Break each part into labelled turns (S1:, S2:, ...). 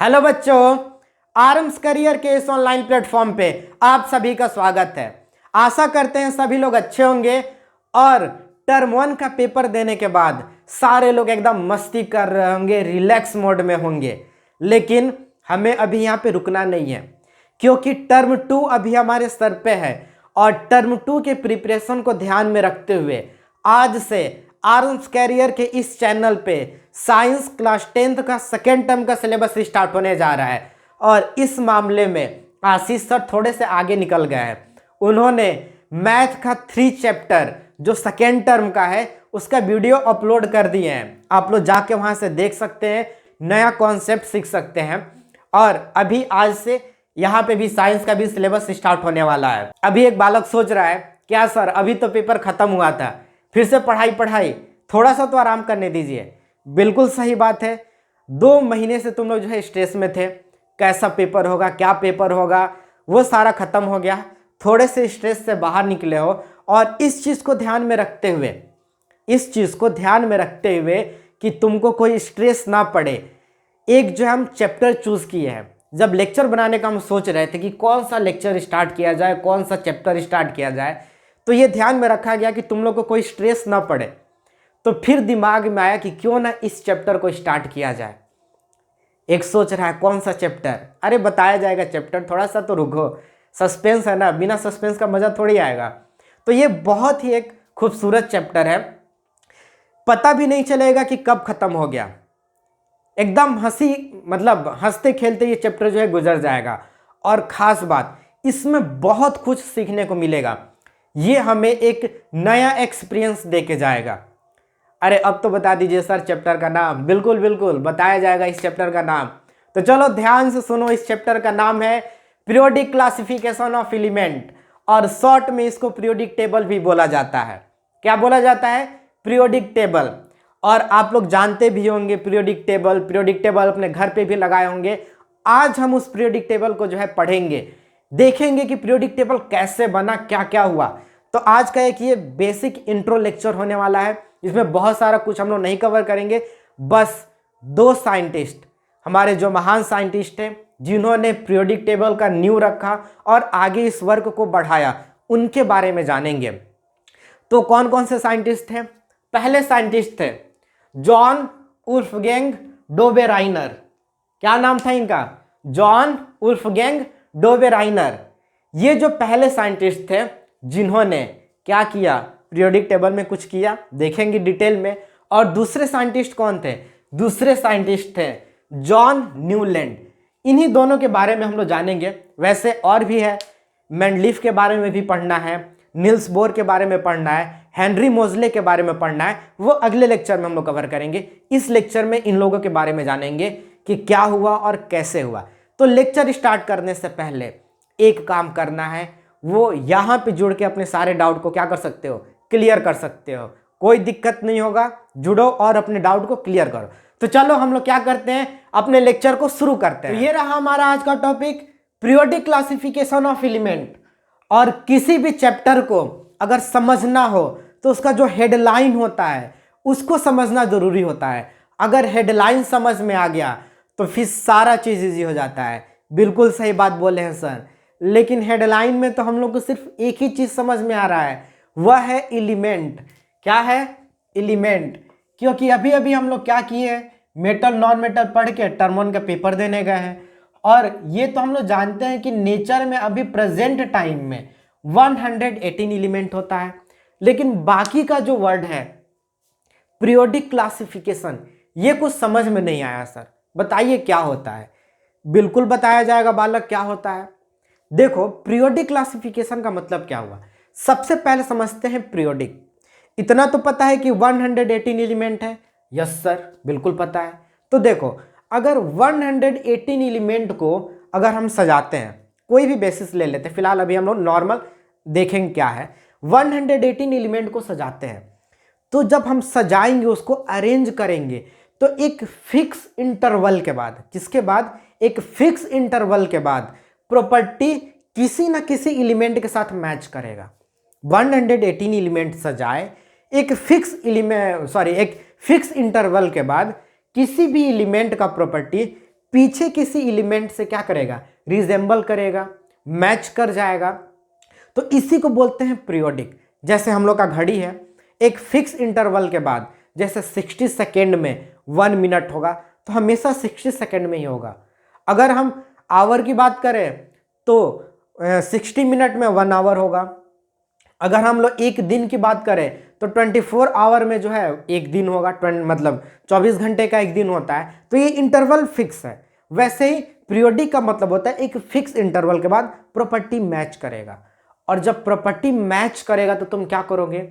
S1: Hello बच्चों, आरम्स career के इस ऑनलाइन प्लेटफॉर्म पे आप सभी का स्वागत है। आशा करते हैं सभी लोग अच्छे होंगे और टर्म 1 का पेपर देने के बाद सारे लोग एकदम मस्ती कर रहे होंगे, रिलैक्स मोड में होंगे। लेकिन हमें अभी यहाँ पे रुकना नहीं है, क्योंकि टर्म 2 अभी हमारे सर पे है और टर्म 2 के प्रिपरेशन को ध्यान में रखते हुए आज से आरम्स कैरियर के इस चैनल पे साइंस क्लास 10th का सेकेंड टर्म का सिलेबस स्टार्ट होने जा रहा है। और इस मामले में आशीष सर थोड़े से आगे निकल गए हैं। उन्होंने मैथ का 3 चैप्टर जो सेकेंड टर्म का है उसका वीडियो अपलोड कर दिए हैं। आप लोग जाके वहां से देख सकते हैं, नया कॉन्सेप्ट सीख सकते हैं। और अभी आज से यहाँ पे भी साइंस का भी सिलेबस स्टार्ट होने वाला है। अभी एक बालक सोच रहा है, क्या सर अभी तो पेपर खत्म हुआ था, फिर से पढ़ाई, थोड़ा सा तो आराम करने दीजिए। बिल्कुल सही बात है। 2 महीने से तुम लोग जो है स्ट्रेस में थे, कैसा पेपर होगा, क्या पेपर होगा, वो सारा खत्म हो गया। थोड़े से स्ट्रेस से बाहर निकले हो और इस चीज़ को ध्यान में रखते हुए कि तुमको कोई स्ट्रेस ना पड़े, एक जो हम चैप्टर चूज किए हैं। जब लेक्चर बनाने का हम सोच रहे थे कि कौन सा लेक्चर स्टार्ट किया जाए, कौन सा चैप्टर स्टार्ट किया जाए, तो ये ध्यान में रखा गया कि तुम लोग को कोई स्ट्रेस ना पड़े। तो फिर दिमाग में आया कि क्यों ना इस चैप्टर को स्टार्ट किया जाए। एक सोच रहा है कौन सा चैप्टर, अरे बताया जाएगा चैप्टर, थोड़ा सा तो रुको, सस्पेंस है ना, बिना सस्पेंस का मजा थोड़ी आएगा। तो ये बहुत ही एक खूबसूरत चैप्टर है, पता भी नहीं चलेगा कि कब खत्म हो गया। एकदम हंसते खेलते ये चैप्टर जो है गुजर जाएगा। और खास बात, इसमें बहुत कुछ सीखने को मिलेगा। ये हमें एक नया एक्सपीरियंस दे के जाएगा। अरे अब तो बता दीजिए सर चैप्टर का नाम। बिल्कुल बिल्कुल बताया जाएगा इस चैप्टर का नाम। तो चलो ध्यान से सुनो, इस चैप्टर का नाम है पीरियोडिक क्लासिफिकेशन ऑफ एलिमेंट, और शॉर्ट में इसको पीरियोडिक टेबल भी बोला जाता है। क्या बोला जाता है? Periodic table. और आप लोग जानते भी होंगे पीरियोडिक टेबल अपने घर पे भी लगाए होंगे। आज हम उस पीरियोडिक टेबल को जो है पढ़ेंगे, देखेंगे कि पीरियोडिक टेबल कैसे बना, क्या क्या हुआ। तो आज का एक ये बेसिक इंट्रो लेक्चर होने वाला है, इसमें बहुत सारा कुछ हम लोग नहीं कवर करेंगे। बस 2 साइंटिस्ट, हमारे जो महान साइंटिस्ट हैं जिन्होंने पीरियोडिक टेबल का नींव रखा और आगे इस वर्क को बढ़ाया, उनके बारे में जानेंगे। तो कौन कौन से साइंटिस्ट थे? पहले साइंटिस्ट थे जॉन वुल्फगैंग डोबेराइनर। क्या नाम था इनका? John Wolfgang Dobereiner. ये जो पहले साइंटिस्ट थे जिन्होंने क्या किया, पीरियोडिक टेबल में कुछ किया, देखेंगे डिटेल में। और दूसरे साइंटिस्ट कौन थे? दूसरे साइंटिस्ट थे जॉन न्यूलैंड। इन्हीं दोनों के बारे में हम लोग जानेंगे। वैसे और भी है, मेंडलीफ के बारे में भी पढ़ना है, नील्स बोर के बारे में पढ़ना है, हेनरी मोजले के बारे में पढ़ना है, वो अगले लेक्चर में हम लोग कवर करेंगे। इस लेक्चर में इन लोगों के बारे में जानेंगे कि क्या हुआ और कैसे हुआ। तो लेक्चर स्टार्ट करने से पहले एक काम करना है, वो यहाँ पे जुड़ के अपने सारे डाउट को क्या कर सकते हो, क्लियर कर सकते हो। कोई दिक्कत नहीं होगा, जुड़ो और अपने डाउट को क्लियर करो। तो चलो हम लोग क्या करते हैं, अपने लेक्चर को शुरू करते हैं। तो ये रहा हमारा आज का topic, periodic classification of element. और किसी भी चैप्टर को अगर समझना हो तो उसका जो हेडलाइन होता है उसको समझना जरूरी होता है। अगर हेडलाइन समझ में आ गया तो फिर सारा चीज इजी हो जाता है। बिल्कुल सही बात बोले हैं सर, लेकिन हेडलाइन में तो हम लोग को सिर्फ एक ही चीज समझ में आ रहा है, वह है एलिमेंट। क्या है? एलिमेंट। क्योंकि अभी अभी हम लोग क्या किए हैं, मेटल नॉन मेटल पढ़ के टर्म 1 का पेपर देने गए हैं। और ये तो हम लोग जानते हैं कि नेचर में अभी प्रेजेंट टाइम में 118 एलिमेंट होता है। लेकिन बाकी का जो वर्ड है पीरियोडिक क्लासिफिकेशन, ये कुछ समझ में नहीं आया सर, बताइए क्या होता है। बिल्कुल बताया जाएगा बालक क्या होता है। देखो पीरियोडिक क्लासिफिकेशन का मतलब क्या हुआ, सबसे पहले समझते हैं पीरियोडिक। इतना तो पता है कि 118 एलिमेंट है। यस सर, बिल्कुल पता है। तो देखो अगर 118 एलिमेंट को अगर हम सजाते हैं, कोई भी बेसिस ले लेते हैं, फिलहाल अभी हम लोग नॉर्मल देखेंगे क्या है। 118 एलिमेंट को सजाते हैं, तो जब हम सजाएंगे, उसको अरेंज करेंगे, तो एक फिक्स इंटरवल के बाद, किसके बाद? एक फिक्स इंटरवल के बाद प्रॉपर्टी किसी ना किसी एलिमेंट के साथ मैच करेगा। 118 एलिमेंट सजाए, एक फिक्स इंटरवल के बाद किसी भी एलिमेंट का प्रॉपर्टी पीछे किसी एलिमेंट से क्या करेगा, रिजेंबल करेगा, मैच कर जाएगा, तो इसी को बोलते हैं पीरियोडिक। जैसे हम लोग का घड़ी है, एक फिक्स इंटरवल के बाद जैसे 60 सेकेंड में 1 मिनट होगा, तो हमेशा 60 सेकेंड में ही होगा। अगर हम आवर की बात करें तो 60 मिनट में 1 आवर होगा। अगर हम लोग एक दिन की बात करें तो 24 आवर में जो है एक दिन होगा, मतलब 24 घंटे का एक दिन होता है। तो ये इंटरवल फिक्स है। वैसे ही पीरियोडिक का मतलब होता है एक फिक्स इंटरवल के बाद प्रॉपर्टी मैच करेगा। और जब प्रॉपर्टी मैच करेगा तो तुम क्या करोगे,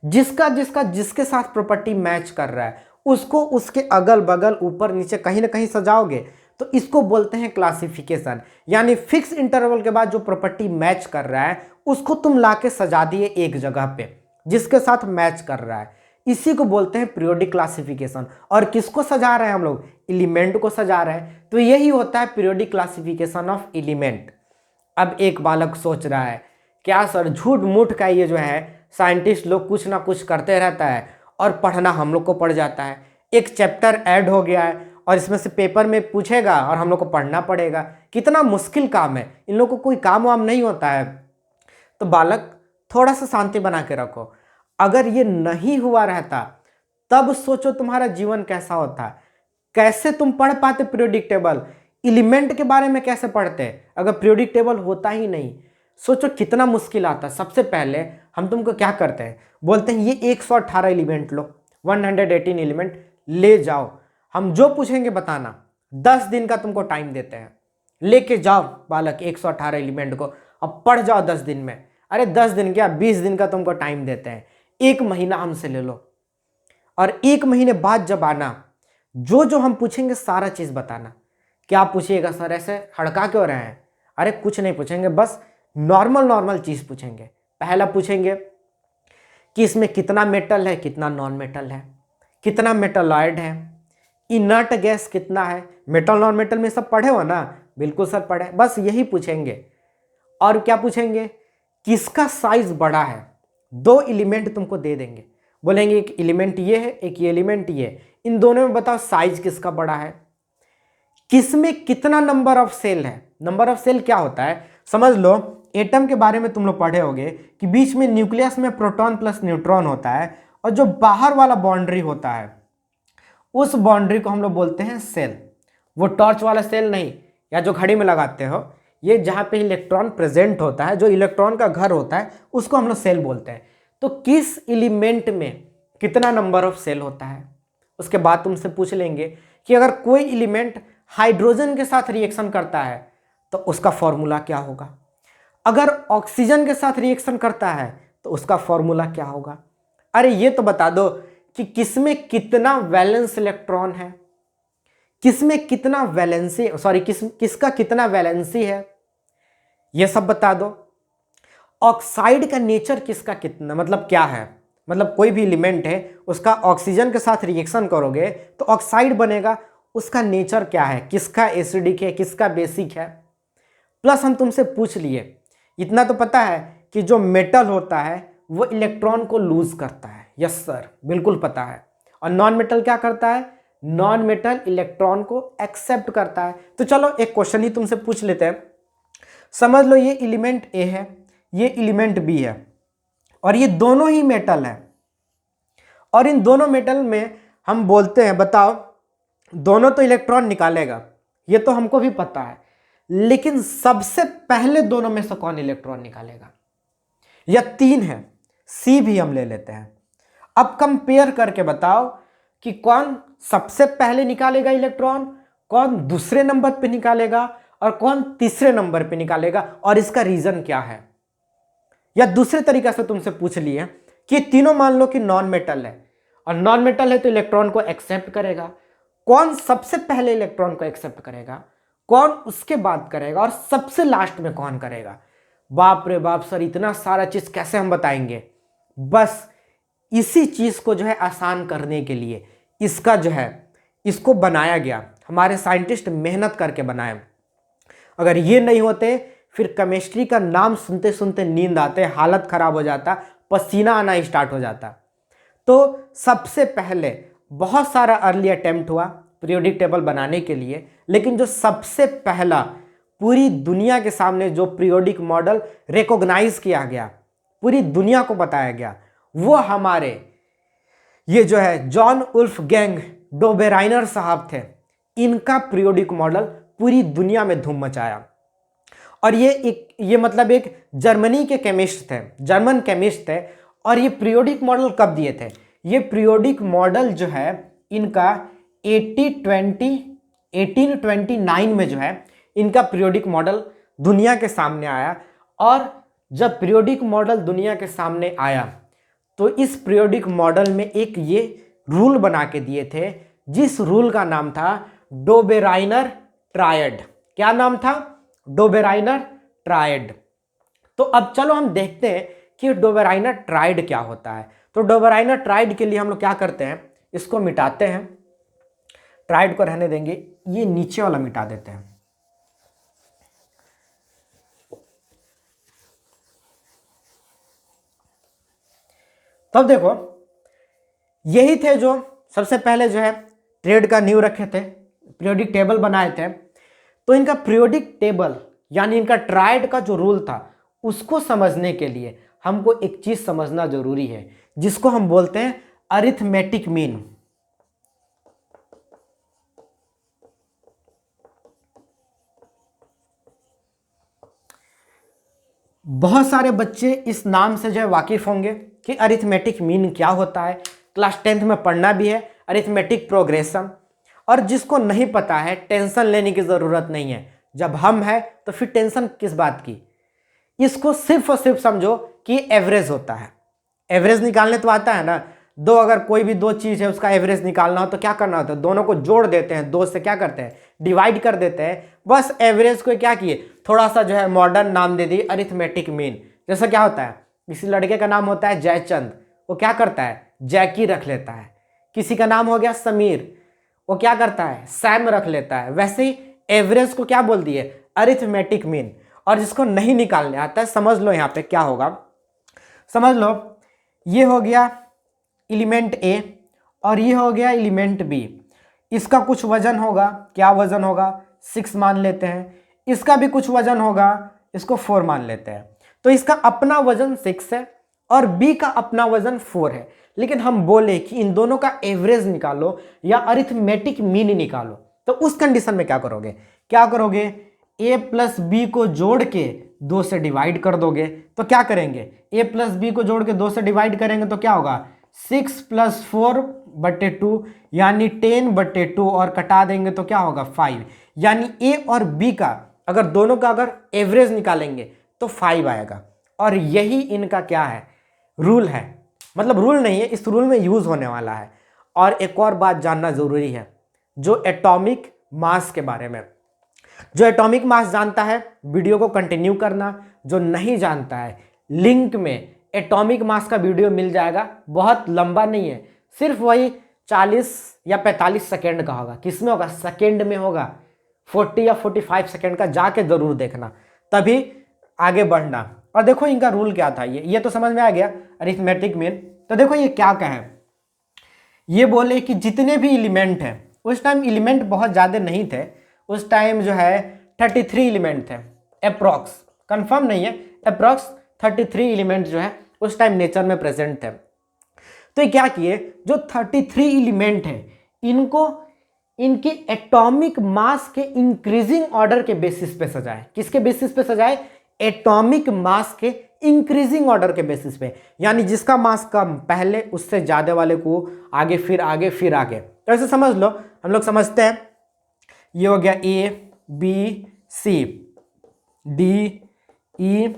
S1: जिसके साथ प्रॉपर्टी मैच कर रहा है उसको उसके अगल बगल ऊपर नीचे कहीं ना कहीं सजाओगे। तो इसको बोलते हैं क्लासिफिकेशन। यानी फिक्स इंटरवल के बाद जो प्रॉपर्टी मैच कर रहा है उसको तुम लाके सजा दिए एक जगह पे जिसके साथ मैच कर रहा है, इसी को बोलते हैं पीरियोडिक क्लासिफिकेशन। और किसको सजा रहे हैं हम लोग, एलिमेंट को सजा रहे हैं। तो यही होता है पीरियोडिक क्लासिफिकेशन ऑफ एलिमेंट। अब एक बालक सोच रहा है, क्या सर झूठ मूठ का ये जो है साइंटिस्ट लोग कुछ ना कुछ करते रहता है और पढ़ना हम लोग को पड़ जाता है। एक चैप्टर ऐड हो गया है और इसमें से पेपर में पूछेगा और हम लोग को पढ़ना पड़ेगा। कितना मुश्किल काम है, इन लोग को कोई काम वाम नहीं होता है। तो बालक थोड़ा सा शांति बना के रखो। अगर ये नहीं हुआ रहता तब सोचो तुम्हारा जीवन कैसा होता, कैसे तुम पढ़ पाते पीरियोडिक टेबल, एलिमेंट के बारे में कैसे पढ़ते अगर पीरियोडिक टेबल होता ही नहीं। सोचो कितना मुश्किल आता। सबसे पहले हम तुमको क्या करते हैं, बोलते हैं ये 118 एलिमेंट लो, 118 एलिमेंट ले जाओ, हम जो पूछेंगे बताना। 10 दिन का तुमको टाइम देते हैं, लेके जाओ बालक 118 एलिमेंट को, अब पढ़ जाओ 10 दिन में। अरे 10 दिन क्या, 20 दिन का तुमको टाइम देते हैं, 1 महीना हमसे ले लो। और 1 महीने बाद जब आना, जो जो हम पूछेंगे सारा चीज बताना। क्या पूछिएगा सर, ऐसे हड़का क्यों रहे हैं? अरे कुछ नहीं पूछेंगे, बस नॉर्मल चीज पूछेंगे। पहला पूछेंगे कि इसमें कितना मेटल है, कितना नॉन मेटल है, कितना मेटलॉइड है, इनर्ट गैस कितना है। मेटल नॉन मेटल में सब पढ़े हो ना? बिल्कुल सर पढ़े। बस यही पूछेंगे। और क्या पूछेंगे, किसका साइज बड़ा है। 2 एलिमेंट तुमको दे देंगे, बोलेंगे एक एलिमेंट ये है, एक ये एलिमेंट ये है, इन दोनों में बताओ साइज किसका बड़ा है। किसमें कितना नंबर ऑफ सेल है। नंबर ऑफ सेल क्या होता है, समझ लो एटम के बारे में तुम लोग पढ़े होगे कि बीच में न्यूक्लियस में प्रोटॉन प्लस न्यूट्रॉन होता है और जो बाहर वाला बाउंड्री होता है उस बाउंड्री को हम लोग बोलते हैं सेल। वो टॉर्च वाला सेल नहीं, या जो घड़ी में लगाते हो, ये जहाँ पे इलेक्ट्रॉन प्रेजेंट होता है, जो इलेक्ट्रॉन का घर होता है, उसको हम लोग सेल बोलते हैं। तो किस एलिमेंट में कितना नंबर ऑफ सेल होता है। उसके बाद तुमसे पूछ लेंगे कि अगर कोई एलिमेंट हाइड्रोजन के साथ रिएक्शन करता है तो उसका फॉर्मूला क्या होगा। अगर ऑक्सीजन के साथ रिएक्शन करता है तो उसका फॉर्मूला क्या होगा। अरे ये तो बता दो कि किसमें कितना वैलेंस इलेक्ट्रॉन है, किसमें कितना वैलेंसी, सॉरी किसका कितना वैलेंसी है, ये सब बता दो। ऑक्साइड का नेचर किसका कितना, मतलब क्या है, मतलब कोई भी एलिमेंट है उसका ऑक्सीजन के साथ रिएक्शन करोगे तो ऑक्साइड बनेगा, उसका नेचर क्या है, किसका एसिडिक है, किसका बेसिक है। प्लस हम तुमसे पूछ लिए, इतना तो पता है कि जो मेटल होता है वो इलेक्ट्रॉन को लूज करता है। यस सर, बिल्कुल पता है। और नॉन मेटल क्या करता है, नॉन मेटल इलेक्ट्रॉन को एक्सेप्ट करता है। तो चलो एक क्वेश्चन ही तुमसे पूछ लेते हैं। समझ लो ये एलिमेंट ए है, ये एलिमेंट बी है और ये दोनों ही मेटल है। और इन दोनों मेटल में हम बोलते हैं, बताओ दोनों तो इलेक्ट्रॉन निकालेगा, ये तो हमको भी पता है, लेकिन सबसे पहले दोनों में से कौन इलेक्ट्रॉन निकालेगा। या 3 है, सी भी हम ले लेते हैं। अब कंपेयर करके बताओ कि कौन सबसे पहले निकालेगा इलेक्ट्रॉन, कौन दूसरे नंबर पे निकालेगा और कौन तीसरे नंबर पे निकालेगा, और इसका रीजन क्या है। या दूसरे तरीके से तुमसे पूछ लिए कि तीनों मान लो कि नॉन मेटल है, और नॉन मेटल है तो इलेक्ट्रॉन को एक्सेप्ट करेगा, कौन सबसे पहले इलेक्ट्रॉन को एक्सेप्ट करेगा, कौन उसके बाद करेगा, और सबसे लास्ट में कौन करेगा। बाप रे बाप सर, इतना सारा चीज कैसे हम बताएंगे। बस इसी चीज को जो है आसान करने के लिए इसका जो है इसको बनाया गया, हमारे साइंटिस्ट मेहनत करके बनाए। अगर ये नहीं होते फिर केमिस्ट्री का नाम सुनते सुनते नींद आते, हालत खराब हो जाता, पसीना आना स्टार्ट हो जाता। तो सबसे पहले बहुत सारा अर्ली अटेम्प्ट हुआ, पीरियोडिक टेबल बनाने के लिए, लेकिन जो सबसे पहला पूरी दुनिया के सामने जो पीरियोडिक मॉडल रिकॉग्नाइज किया गया, पूरी दुनिया को बताया गया, वो हमारे ये जो है जॉन वुल्फगैंग डोबेराइनर साहब थे। इनका पीरियोडिक मॉडल पूरी दुनिया में धूम मचाया। और ये मतलब एक जर्मनी के केमिस्ट थे, जर्मन केमिस्ट थे। और ये पीरियोडिक मॉडल कब दिए थे? ये पीरियोडिक मॉडल जो है इनका 1829 में जो है इनका पीरियोडिक मॉडल दुनिया के सामने आया। और जब पीरियोडिक मॉडल दुनिया के सामने आया तो इस पीरियोडिक मॉडल में एक ये रूल बना के दिए थे, जिस रूल का नाम था डोबेराइनर ट्रायड। क्या नाम था? Dobereiner triad. तो अब चलो हम देखते हैं कि डोबेराइनर ट्रायड क्या होता है। तो डोबेराइनर ट्रायड के लिए हम लोग क्या करते हैं, इसको मिटाते हैं, ट्रायड को रहने देंगे, ये नीचे वाला मिटा देते हैं। तब देखो यही थे जो सबसे पहले जो है ट्रेड का नींव रखे थे, पीरियोडिक टेबल बनाए थे। तो इनका पीरियोडिक टेबल यानी इनका ट्रायड का जो रूल था उसको समझने के लिए हमको एक चीज समझना जरूरी है, जिसको हम बोलते हैं अरिथमेटिक मीन। बहुत सारे बच्चे इस नाम से जो है वाकिफ होंगे कि अरिथमेटिक मीन क्या होता है, क्लास 10th में पढ़ना भी है अरिथमेटिक प्रोग्रेशन। और जिसको नहीं पता है टेंशन लेने की ज़रूरत नहीं है, जब हम है तो फिर टेंशन किस बात की। इसको सिर्फ और सिर्फ समझो कि एवरेज होता है, एवरेज निकालने तो आता है ना। दो अगर कोई भी दो चीज़ है उसका एवरेज निकालना हो तो क्या करना होता है, दोनों को जोड़ देते हैं, दो से क्या करते हैं डिवाइड कर देते हैं। बस एवरेज को क्या किए, थोड़ा सा जो है मॉडर्न नाम दे दिए अरिथमेटिक मीन। जैसा क्या होता है, किसी लड़के का नाम होता है जयचंद, वो क्या करता है जैकी रख लेता है। किसी का नाम हो गया समीर, वो क्या करता है सैम रख लेता है। वैसे ही एवरेज को क्या बोल दिए अरिथमेटिक मीन। और जिसको नहीं निकालने आता है समझ लो यहाँ पे क्या होगा, समझ लो ये हो गया एलिमेंट ए और ये हो गया एलिमेंट बी। इसका कुछ वजन होगा, क्या वजन होगा 6 मान लेते हैं। इसका भी कुछ वजन होगा, इसको 4 मान लेते हैं। तो इसका अपना वजन 6 है और बी का अपना वजन 4 है। लेकिन हम बोले कि इन दोनों का एवरेज निकालो या अरिथमेटिक मीन निकालो, तो उस कंडीशन में क्या करोगे, क्या करोगे a प्लस बी को जोड़ के 2 से डिवाइड कर दोगे। तो क्या करेंगे, a प्लस बी को जोड़ के 2 से डिवाइड करेंगे तो क्या होगा 6 + 4/2 यानी 10/2 और कटा देंगे तो क्या होगा 5। यानी ए और बी का अगर दोनों का अगर एवरेज निकालेंगे तो 5 आएगा। और यही इनका क्या है रूल है, मतलब रूल नहीं है, इस रूल में यूज होने वाला है। और एक और बात जानना जरूरी है जो एटॉमिक मास के बारे में। जो एटॉमिक मास जानता है वीडियो को कंटिन्यू करना, जो नहीं जानता है लिंक में एटॉमिक मास का वीडियो मिल जाएगा, बहुत लंबा नहीं है, सिर्फ वही 40 या 45 सेकेंड का होगा। किसमें होगा, सेकेंड में होगा, 40 या 45 सेकेंड का, जाके जरूर देखना तभी आगे बढ़ना। और देखो इनका रूल क्या था, ये तो समझ में आ गया अरिथमेटिक मीन। तो देखो ये क्या कहे, ये बोले कि जितने भी एलिमेंट हैं, उस टाइम एलिमेंट बहुत ज़्यादा नहीं थे, उस टाइम जो है 33 एलिमेंट थे अप्रॉक्स, कंफर्म नहीं है, अप्रॉक्स 33 एलिमेंट जो है उस टाइम नेचर में प्रेजेंट थे। तो ये क्या किए, जो 33 एलिमेंट है इनको इनके एटॉमिक मास के इंक्रीजिंग ऑर्डर के बेसिस पे सजाए। किसके बेसिस पे सजाए, एटॉमिक मास के इंक्रीजिंग ऑर्डर के बेसिस पे, यानी जिसका मास कम पहले उससे ज्यादा वाले को आगे फिर आगे फिर आगे। तो ऐसे समझ लो, हम लोग समझते हैं ये हो गया A B C D E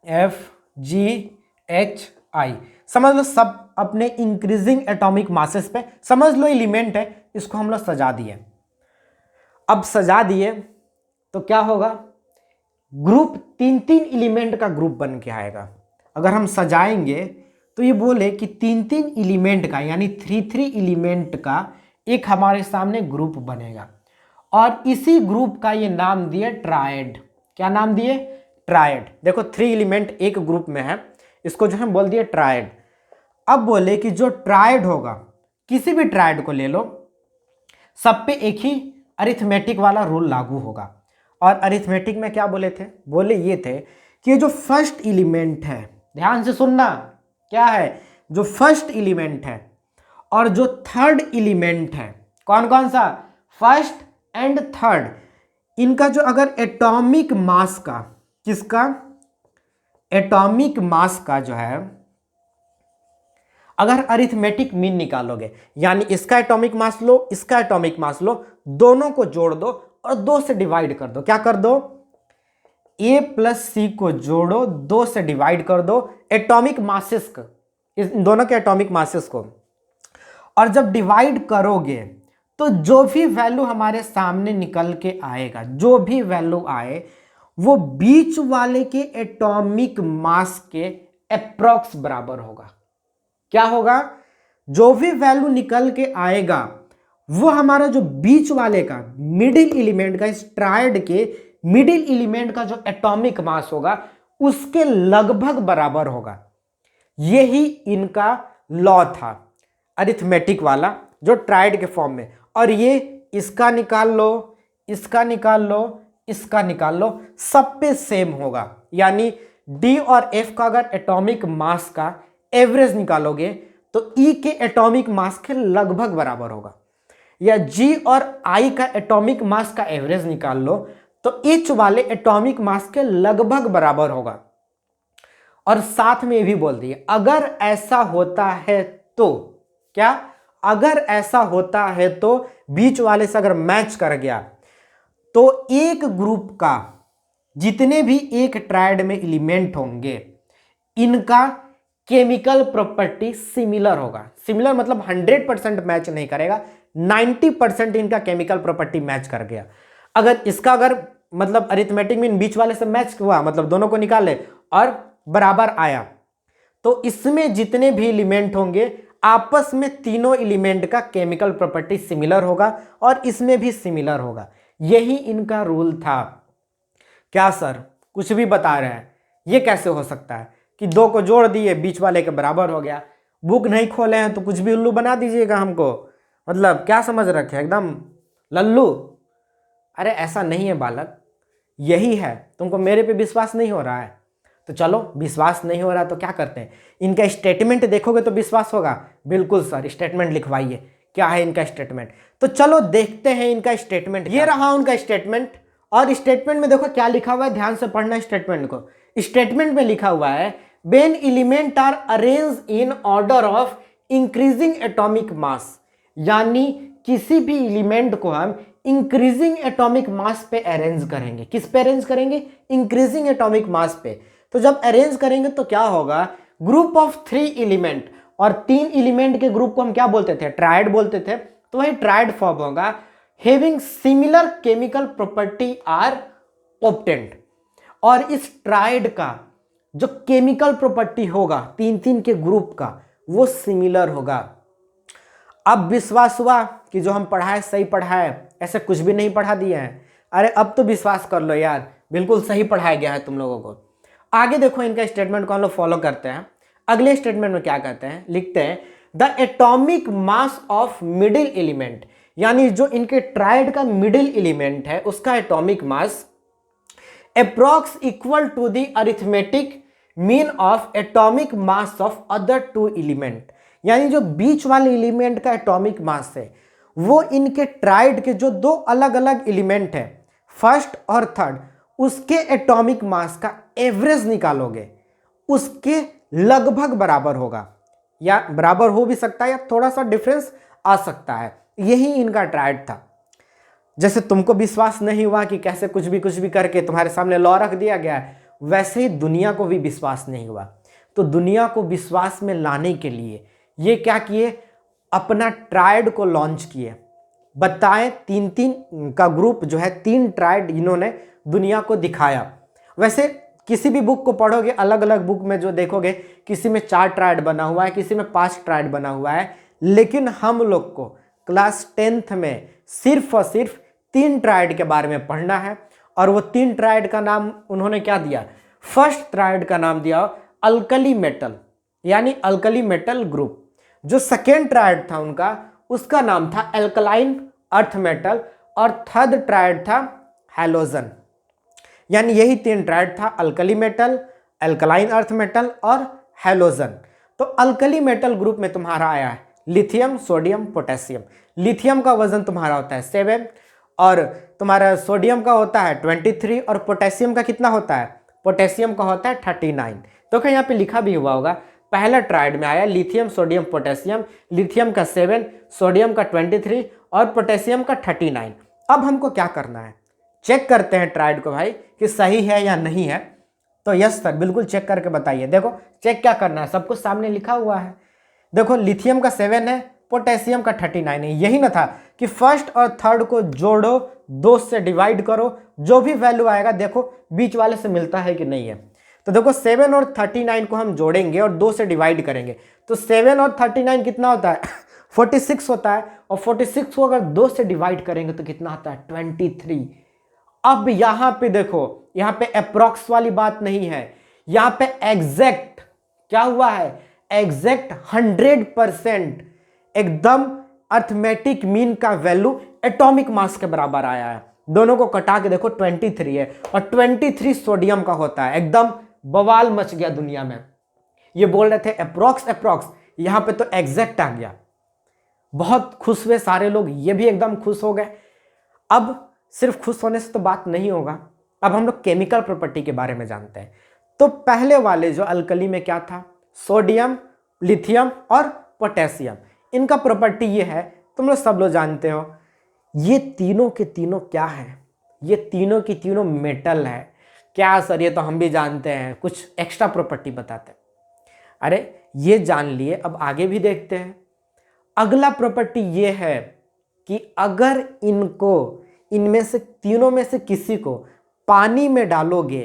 S1: F G H I, समझ लो सब अपने इंक्रीजिंग एटॉमिक मासेस पे। समझ लो एलिमेंट है, इसको हम लोग सजा दिए। अब सजा दिए तो क्या होगा, ग्रुप 3-3 एलिमेंट का ग्रुप बन के आएगा। अगर हम सजाएंगे तो ये बोले कि 3-3 एलिमेंट का यानी 3-3 एलिमेंट का एक हमारे सामने ग्रुप बनेगा। और इसी ग्रुप का ये नाम दिए ट्रायड। क्या नाम दिए, ट्रायड। देखो 3 एलिमेंट एक ग्रुप में है, इसको जो है बोल दिए ट्रायड। अब बोले कि जो ट्रायड होगा, किसी भी ट्रायड को ले लो, सब पे एक ही अरिथमेटिक वाला रूल लागू होगा। और अरिथमेटिक में क्या बोले थे, बोले ये थे कि जो फर्स्ट एलिमेंट है, ध्यान से सुनना, क्या है, जो फर्स्ट एलिमेंट है और जो थर्ड एलिमेंट है, कौन कौन सा, फर्स्ट एंड थर्ड, इनका जो अगर एटॉमिक मास का, किसका, एटॉमिक मास का जो है, अगर अरिथमेटिक मीन निकालोगे, यानी इसका एटॉमिक मास लो, इसका एटॉमिक मास लो, दोनों को जोड़ दो और 2 से डिवाइड कर दो। क्या कर दो, A प्लस सी को जोड़ो, 2 से डिवाइड कर दो एटॉमिक मासेस को, इन दोनों के एटॉमिक मासेस को, और जब डिवाइड करोगे तो जो भी वैल्यू हमारे सामने निकल के आएगा, जो भी वैल्यू आए, वो बीच वाले के एटॉमिक मास के अप्रॉक्स बराबर होगा। क्या होगा, जो भी वैल्यू निकल के आएगा वो हमारा जो बीच वाले का मिडिल एलिमेंट का, इस ट्रायड के मिडिल एलिमेंट का जो एटॉमिक मास होगा उसके लगभग बराबर होगा। यही इनका लॉ था अरिथमेटिक वाला, जो ट्रायड के फॉर्म में। और ये इसका निकाल लो, इसका निकाल लो, इसका निकाल लो, सब पे सेम होगा। यानी डी और एफ का अगर एटॉमिक मास का एवरेज निकालोगे तो ई के एटॉमिक मास के लगभग बराबर होगा, या जी और आई का एटॉमिक मास का एवरेज निकाल लो तो एच वाले एटॉमिक मास के लगभग बराबर होगा। और साथ में भी बोल दिए अगर ऐसा होता है तो, क्या, अगर ऐसा होता है तो बीच वाले से अगर मैच कर गया तो एक ग्रुप का जितने भी एक ट्रायड में एलिमेंट होंगे इनका केमिकल प्रॉपर्टी सिमिलर होगा। सिमिलर मतलब 100% मैच नहीं करेगा, 90% इनका केमिकल प्रॉपर्टी मैच कर गया। अगर इसका अगर मतलब अरिथमेटिक मीन बीच वाले से मैच हुआ, मतलब दोनों को निकाले और बराबर आया, तो इसमें जितने भी एलिमेंट होंगे आपस में तीनों एलिमेंट का केमिकल प्रॉपर्टी सिमिलर होगा और इसमें भी सिमिलर होगा। यही इनका रूल था। क्या सर कुछ भी बता रहे हैं, ये कैसे हो सकता है कि 2 को जोड़ दिए बीच वाले के बराबर हो गया। बुक नहीं खोले हैं तो कुछ भी उल्लू बना दीजिएगा हमको, मतलब क्या समझ रखे एकदम लल्लू। अरे ऐसा नहीं है बालक, यही है। तुमको मेरे पे विश्वास नहीं हो रहा है तो चलो, विश्वास नहीं हो रहा तो क्या करते हैं, इनका स्टेटमेंट देखोगे तो विश्वास होगा। बिल्कुल सर, स्टेटमेंट लिखवाइए, क्या है इनका स्टेटमेंट। तो चलो देखते हैं इनका स्टेटमेंट। ये रहा उनका स्टेटमेंट, और स्टेटमेंट में देखो क्या लिखा हुआ है, ध्यान से पढ़ना स्टेटमेंट को। स्टेटमेंट में लिखा हुआ है when element are arranged in order of increasing atomic mass, यानी किसी भी एलिमेंट को हम इंक्रीजिंग एटॉमिक मास पे अरेंज करेंगे। किस पे अरेंज करेंगे, इंक्रीजिंग एटॉमिक मास पे। तो जब अरेंज करेंगे तो क्या होगा, ग्रुप ऑफ 3 एलिमेंट, और 3 एलिमेंट के ग्रुप को हम क्या बोलते थे, ट्रायड बोलते थे, तो वही ट्रायड फॉर्म होगा। Having similar chemical property are obtained, और इस ट्रायड का जो केमिकल प्रॉपर्टी होगा 3-3 के ग्रुप का वो सिमिलर होगा। अब विश्वास हुआ कि जो हम पढ़ाए सही पढ़ाए, ऐसे कुछ भी नहीं पढ़ा दिए हैं। अरे अब तो विश्वास कर लो यार, बिल्कुल सही पढ़ाया गया है तुम लोगों को। आगे देखो इनका स्टेटमेंट को हम लोग फॉलो करते हैं। अगले स्टेटमेंट में क्या कहते हैं, लिखते हैं the atomic mass of middle element, यानी जो इनके ट्रायड का मिडिल एलिमेंट है उसका atomic mass approx equal to the arithmetic mean of atomic mass of other 2 element, यानी जो बीच वाले एलिमेंट का एटॉमिक मास है वो इनके ट्रायड के जो 2 अलग अलग एलिमेंट है फर्स्ट और थर्ड, उसके एटॉमिक मास का एवरेज निकालोगे उसके लगभग बराबर होगा, या बराबर हो भी सकता है या थोड़ा सा डिफरेंस आ सकता है। यही इनका ट्रायड था। जैसे तुमको विश्वास नहीं हुआ कि कैसे कुछ भी करके तुम्हारे सामने लॉ रख दिया गया है, वैसे ही दुनिया को भी विश्वास नहीं हुआ। तो दुनिया को विश्वास में लाने के लिए ये क्या किए, अपना ट्रायड को लॉन्च किए। बताएं 3-3 का ग्रुप जो है 3 ट्रायड इन्होंने दुनिया को दिखाया। वैसे किसी भी बुक को पढ़ोगे, अलग अलग बुक में जो देखोगे, किसी में 4 ट्रायड बना हुआ है, किसी में 5 ट्रायड बना हुआ है, लेकिन हम लोग को क्लास 10th में सिर्फ और सिर्फ 3 ट्रायड के बारे में पढ़ना है। और वो 3 ट्रायड का नाम उन्होंने क्या दिया, फर्स्ट ट्रायड का नाम दिया अल्कली मेटल, यानी अल्कली मेटल ग्रुप। जो सेकेंड ट्रायड था उनका, उसका नाम था एल्कलाइन अर्थ मेटल, और थर्ड ट्रायड था हैलोजन। यानी यही 3 ट्रायड था, alkali metal, alkaline earth metal और हैलोजन। तो अल्कली मेटल ग्रुप में तुम्हारा आया है लिथियम, सोडियम, पोटेशियम। लिथियम का वजन तुम्हारा होता है 7 और तुम्हारा सोडियम का होता है 23 और पोटेशियम का कितना होता है? पोटेशियम का होता है 39। तो क्या यहाँ पे लिखा भी हुआ होगा, पहला ट्रायड में आया लिथियम, सोडियम, पोटेशियम। लिथियम का 7, सोडियम का 23 और पोटेशियम का 39। अब हमको क्या करना है, चेक करते हैं ट्रायड को भाई कि सही है या नहीं है। तो यस सर, बिल्कुल चेक करके बताइए। देखो चेक क्या करना है, सब कुछ सामने लिखा हुआ है। देखो लिथियम का 7 है, पोटेशियम का 39 है। यही ना था कि फर्स्ट और थर्ड को जोड़ो, 2 से डिवाइड करो, जो भी वैल्यू आएगा देखो बीच वाले से मिलता है कि नहीं है। तो देखो 7 और 39 को हम जोड़ेंगे और 2 से डिवाइड करेंगे तो 7 और 39 कितना होता है 46 होता है। और 46 को अगर 2 से डिवाइड करेंगे तो कितना आता है 23। अब यहां पे देखो, यहां पे अप्रॉक्स वाली बात नहीं है, यहां पे एग्जैक्ट क्या हुआ है, एग्जैक्ट 100% एकदम अर्थमेटिक मीन का वैल्यू एटॉमिक मास के बराबर आया है। दोनों को कटा के देखो 23 है और 23 सोडियम का होता है। एकदम बवाल मच गया दुनिया में। ये बोल रहे थे अप्रॉक्स, यहां पे तो एग्जैक्ट आ गया। बहुत खुश हुए सारे लोग, ये भी एकदम खुश हो गए। अब सिर्फ खुश होने से तो बात नहीं होगा, अब हम लोग केमिकल प्रॉपर्टी के बारे में जानते हैं। तो पहले वाले जो अल्कली में क्या था, सोडियम, लिथियम और पोटेशियम, इनका प्रॉपर्टी ये है, तुम लोग सब लोग जानते हो, ये तीनों के तीनों क्या है, ये तीनों की तीनों मेटल है। क्या सर, ये तो हम भी जानते हैं, कुछ एक्स्ट्रा प्रॉपर्टी बताते हैं। अरे ये जान लिए, अब आगे भी देखते हैं। अगला प्रॉपर्टी ये है कि अगर इनमें से तीनों में से किसी को पानी में डालोगे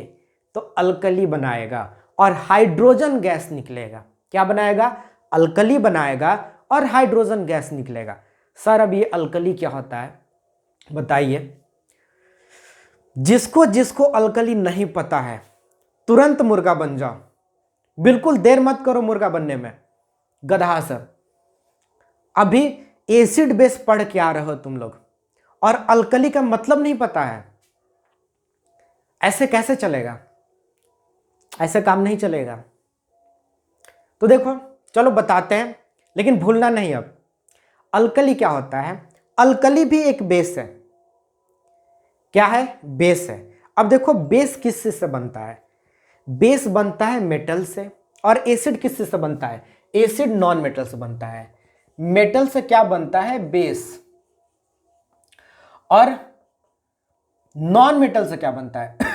S1: तो अल्कली बनाएगा और हाइड्रोजन गैस निकलेगा। क्या बनाएगा? अल्कली बनाएगा और हाइड्रोजन गैस निकलेगा। सर अब ये अल्कली क्या होता है बताइए। जिसको जिसको अल्कली नहीं पता है तुरंत मुर्गा बन जाओ, बिल्कुल देर मत करो मुर्गा बनने में। गधा सर, अभी एसिड बेस पढ़ के आ रहे हो तुम लोग और अल्कली का मतलब नहीं पता है, ऐसे कैसे चलेगा? ऐसे काम नहीं चलेगा। तो देखो चलो बताते हैं, लेकिन भूलना नहीं। अब अल्कली क्या होता है, अल्कली भी एक बेस है। क्या है? बेस है। अब देखो बेस किस चीज से बनता है, बेस बनता है मेटल से। और एसिड किस चीज से बनता है, एसिड नॉन मेटल से बनता है। मेटल से क्या बनता है, बेस। और नॉन मेटल से क्या बनता है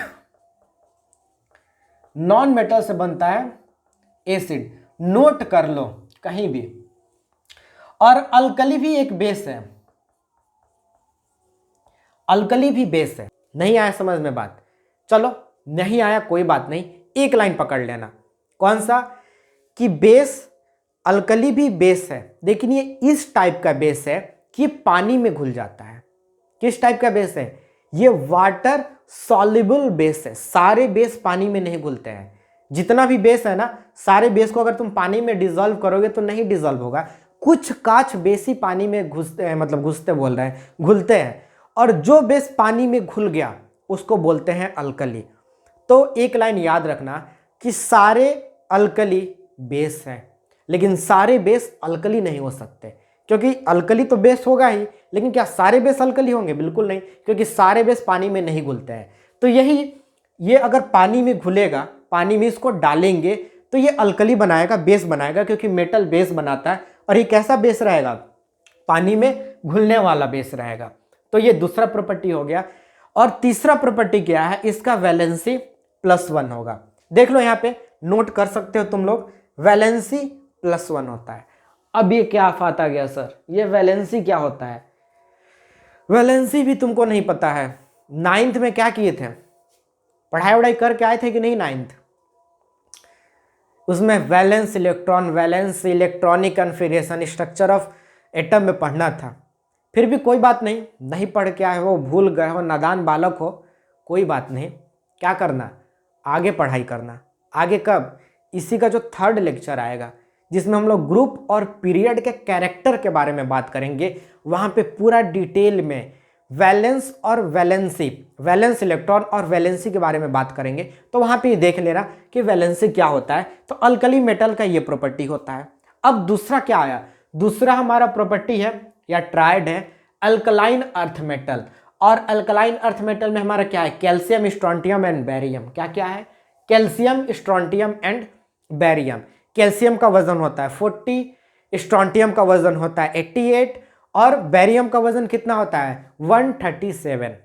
S1: नॉन मेटल से बनता है एसिड। नोट कर लो कहीं भी। और अल्कली भी एक बेस है, अल्कली भी बेस है। नहीं आया समझ में बात? चलो नहीं आया कोई बात नहीं, एक लाइन पकड़ लेना। कौन सा? कि बेस, अल्कली भी बेस है, लेकिन ये इस टाइप का बेस है कि पानी में घुल जाता है। किस टाइप का बेस है? ये वाटर सॉल्युबल बेस है। सारे बेस पानी में नहीं घुलते हैं। जितना भी बेस है ना, सारे बेस को अगर तुम पानी में डिजोल्व करोगे तो नहीं डिजोल्व होगा। कुछ काच बेस ही पानी में घुसते हैं, मतलब घुसते बोल रहे हैं, घुलते हैं। और जो बेस पानी में घुल गया उसको बोलते हैं अल्कली। तो एक लाइन याद रखना कि सारे अल्कली बेस है, लेकिन सारे बेस अल्कली नहीं हो सकते। क्योंकि अल्कली तो बेस होगा ही, लेकिन क्या सारे बेस अल्कली होंगे? बिल्कुल नहीं, क्योंकि सारे बेस पानी में नहीं घुलते हैं। तो ये अगर पानी में घुलेगा, पानी में इसको डालेंगे तो ये अल्कली बनाएगा, बेस बनाएगा, क्योंकि मेटल बेस बनाता है। और ये कैसा बेस रहेगा? पानी में घुलने वाला बेस रहेगा। तो ये दूसरा प्रॉपर्टी हो गया। और तीसरा प्रॉपर्टी क्या है, इसका वैलेंसी +1 होगा। देख लो यहाँ पे, नोट कर सकते हो तुम लोग, वैलेंसी +1 होता है। अब ये क्या आफत आ गया सर, ये वैलेंसी क्या होता है? वैलेंसी भी तुमको नहीं पता है? 9th में क्या किए थे, पढ़ाई वढ़ाई करके आए थे कि नहीं 9th? उसमें valence electron, valence electronic configuration, structure of atom में पढ़ना था। फिर भी कोई बात नहीं, नहीं पढ़ के आए हो, भूल गए हो, नादान बालक हो, कोई बात नहीं। क्या करना, आगे पढ़ाई करना। आगे कब? इसी का जो 3rd लेक्चर आएगा, जिसमें हम लोग ग्रुप और पीरियड के कैरेक्टर के बारे में बात करेंगे, वहाँ पे पूरा डिटेल में वैलेंस और वैलेंसी, वैलेंस इलेक्ट्रॉन और वैलेंसी के बारे में बात करेंगे। तो वहाँ पे ये देख लेना कि वैलेंसी क्या होता है। तो अल्कली मेटल का ये प्रॉपर्टी होता है। अब दूसरा क्या आया, दूसरा हमारा प्रॉपर्टी है या ट्रायड है अल्कलाइन अर्थ मेटल। और अल्कलाइन अर्थ मेटल में हमारा क्या है, कैल्शियम, स्ट्रोंटियम एंड बेरियम। क्या क्या है, calcium, strontium and barium. Calcium का वजन होता है 40, स्ट्रोंटियम का वजन होता है 88 और बेरियम का वजन कितना होता है 137।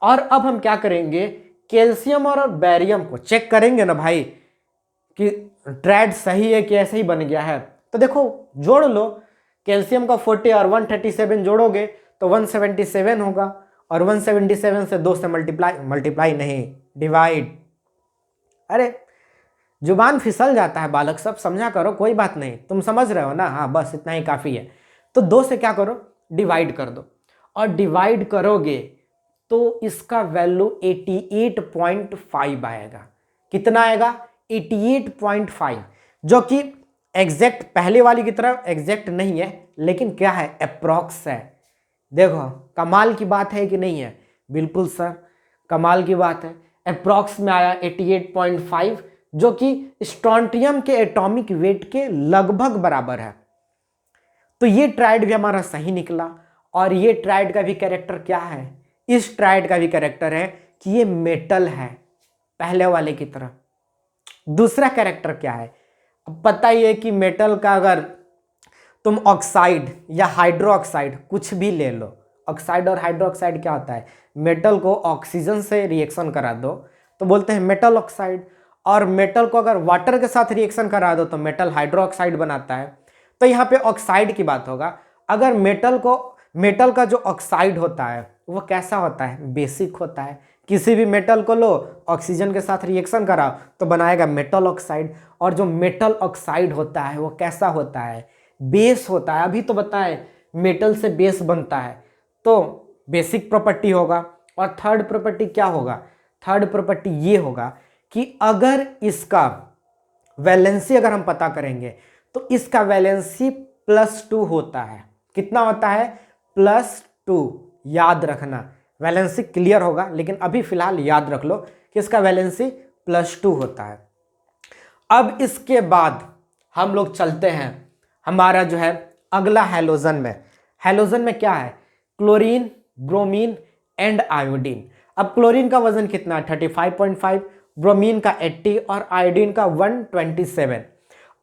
S1: और अब हम क्या करेंगे, कैल्शियम और बेरियम को चेक करेंगे ना भाई कि ट्रायड सही है कि ऐसे ही बन गया है। तो देखो जोड़ लो, कैल्शियम का 40 और 137 जोड़ोगे तो 177 होगा और 177 से 2 से मल्टीप्लाई नहीं, डिवाइड। अरे जुबान फिसल जाता है बालक, सब समझा करो, कोई बात नहीं, तुम समझ रहे हो ना, हाँ बस इतना ही काफ़ी है। तो 2 से क्या करो, डिवाइड कर दो और डिवाइड करोगे तो इसका वैल्यू 88.5 आएगा। कितना आएगा 88.5, जो कि एग्जैक्ट पहले वाली की तरह एग्जैक्ट नहीं है, लेकिन क्या है अप्रॉक्स है। देखो कमाल की बात है कि नहीं है, बिल्कुल सर कमाल की बात है। अप्रॉक्स में आया 88.5, जो कि स्ट्रोंटियम के एटॉमिक वेट के लगभग बराबर है। तो ये ट्रायड भी हमारा सही निकला। और ये ट्रायड का भी कैरेक्टर क्या है, इस ट्रायड का भी कैरेक्टर है कि ये मेटल है पहले वाले की तरह। दूसरा कैरेक्टर क्या है, अब पता ही है कि मेटल का अगर तुम ऑक्साइड या हाइड्रो ऑक्साइड कुछ भी ले लो, ऑक्साइड और हाइड्रो ऑक्साइड क्या होता है, मेटल को ऑक्सीजन से रिएक्शन करा दो तो बोलते हैं मेटल ऑक्साइड, और मेटल को अगर वाटर के साथ रिएक्शन करा दो तो मेटल हाइड्रो ऑक्साइड बनाता है। तो यहाँ पे ऑक्साइड की बात होगा। अगर मेटल का जो ऑक्साइड होता है वो कैसा होता है, बेसिक होता है। किसी भी मेटल को लो, ऑक्सीजन के साथ रिएक्शन कराओ तो बनाएगा मेटल ऑक्साइड। और जो मेटल ऑक्साइड होता है वो कैसा होता है, बेस होता है। अभी तो बताएं मेटल से बेस बनता है, तो बेसिक प्रॉपर्टी होगा। और थर्ड प्रॉपर्टी क्या होगा, थर्ड प्रॉपर्टी ये होगा कि अगर इसका वैलेंसी अगर हम पता करेंगे तो इसका वैलेंसी +2 होता है। कितना होता है, +2। याद रखना, वैलेंसी क्लियर होगा, लेकिन अभी फिलहाल याद रख लो कि इसका वैलेंसी +2 होता है। अब इसके बाद हम लोग चलते हैं हमारा जो है अगला हैलोजन में। हैलोजन में क्या है, क्लोरीन, ब्रोमीन एंड आयोडीन। अब क्लोरीन का वजन कितना है 35.5, ब्रोमीन का 80 और आयोडीन का 127।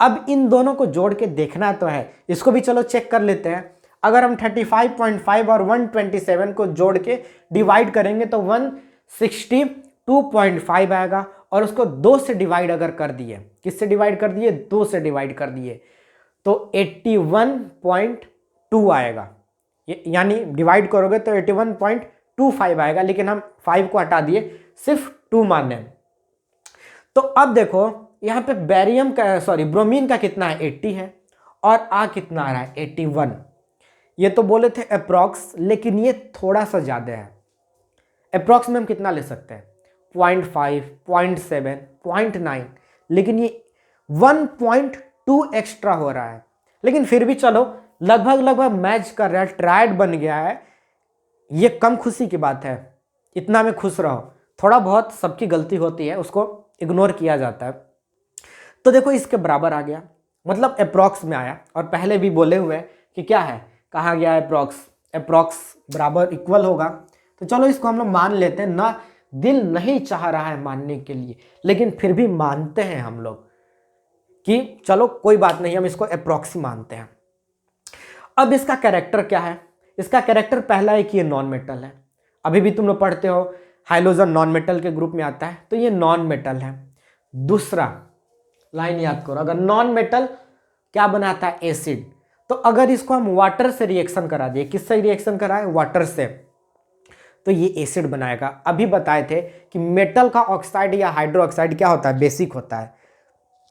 S1: अब इन दोनों को जोड़ के देखना तो है, इसको भी चलो चेक कर लेते हैं। अगर हम 35.5 और 127 को जोड़ के डिवाइड करेंगे तो 162.5 आएगा। और उसको 2 से डिवाइड अगर कर दिए, किससे डिवाइड कर दिए, 2 से डिवाइड कर दिए तो 81.2 आएगा। यानी डिवाइड करोगे तो 81.25 आएगा, लेकिन हम 5 को हटा दिए, सिर्फ 2 माने। तो अब देखो यहाँ पे ब्रोमीन का कितना है 80 है और कितना आ रहा है 81। ये तो बोले थे अप्रॉक्स, लेकिन ये थोड़ा सा ज़्यादा है। अप्रॉक्स में हम कितना ले सकते हैं 0.5, 0.7, 0.9, लेकिन ये 1.2 एक्स्ट्रा हो रहा है। लेकिन फिर भी चलो लगभग मैच कर रहा है, ट्रायड बन गया है। ये कम खुशी की बात है, इतना में खुश रहो। थोड़ा बहुत सबकी गलती होती है, उसको इग्नोर किया जाता है। तो देखो इसके बराबर आ गया, मतलब अप्रॉक्स में आया। और पहले भी बोले हुए कि क्या है, कहा गया है अप्रॉक्स बराबर इक्वल होगा। तो चलो इसको हम लोग मान लेते हैं ना, दिल नहीं चाह रहा है मानने के लिए, लेकिन फिर भी मानते हैं हम लोग कि चलो कोई बात नहीं, हम इसको अप्रॉक्स ही मानते हैं। अब इसका कैरेक्टर क्या है, इसका कैरेक्टर पहला है कि ये नॉन मेटल है। अभी भी तुम लोग पढ़ते हो हाइलोजन नॉन मेटल के ग्रुप में आता है, तो ये नॉन मेटल है। दूसरा लाइन याद करो, अगर नॉन मेटल क्या बनाता है, एसिड। तो अगर इसको हम वाटर से रिएक्शन करा दिए, किससे रिएक्शन कराए, वाटर से, तो ये एसिड बनाएगा। अभी बताए थे कि मेटल का ऑक्साइड या हाइड्रो ऑक्साइड क्या होता है, बेसिक होता है।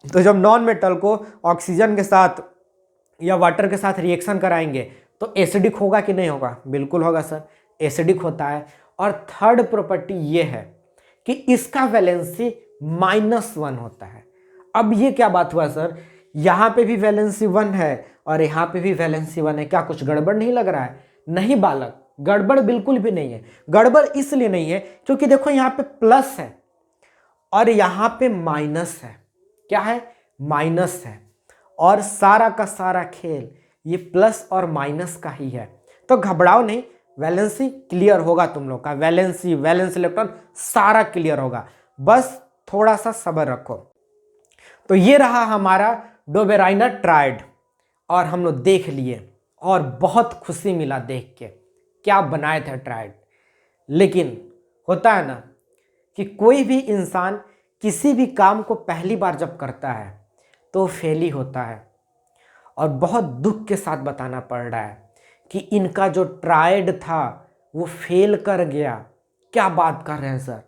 S1: तो जब नॉन मेटल को ऑक्सीजन के साथ या वाटर के साथ रिएक्शन कराएंगे तो एसिडिक होगा कि नहीं होगा, बिल्कुल होगा सर, एसिडिक होता है। और थर्ड प्रॉपर्टी ये है कि इसका वैलेंसी -1 होता है। अब ये क्या बात हुआ सर, यहाँ पे भी वैलेंसी 1 है और यहाँ पे भी वैलेंसी 1 है। क्या कुछ गड़बड़ नहीं लग रहा है? नहीं बालक, गड़बड़ बिल्कुल भी नहीं है। गड़बड़ इसलिए नहीं है क्योंकि देखो यहाँ पे प्लस है और यहाँ पे माइनस है। क्या है? माइनस है। और सारा का सारा खेल ये प्लस और माइनस का ही है। तो घबराओ नहीं, वैलेंसी क्लियर होगा तुम लोग का। वैलेंस इलेक्ट्रॉन सारा क्लियर होगा, बस थोड़ा सा सब्र रखो। तो ये रहा हमारा डोबेराइनर ट्रायड और हम लोग देख लिए और बहुत खुशी मिला देख के, क्या बनाए थे ट्रायड। लेकिन होता है ना कि कोई भी इंसान किसी भी काम को पहली बार जब करता है तो फेल ही होता है। और बहुत दुख के साथ बताना पड़ रहा है कि इनका जो ट्रायड था वो फेल कर गया। क्या बात कर रहे हैं सर,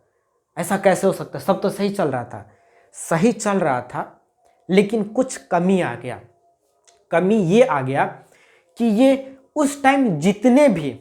S1: ऐसा कैसे हो सकता है? सब तो सही चल रहा था। सही चल रहा था, लेकिन कुछ कमी आ गया। कमी ये आ गया कि ये उस टाइम जितने भी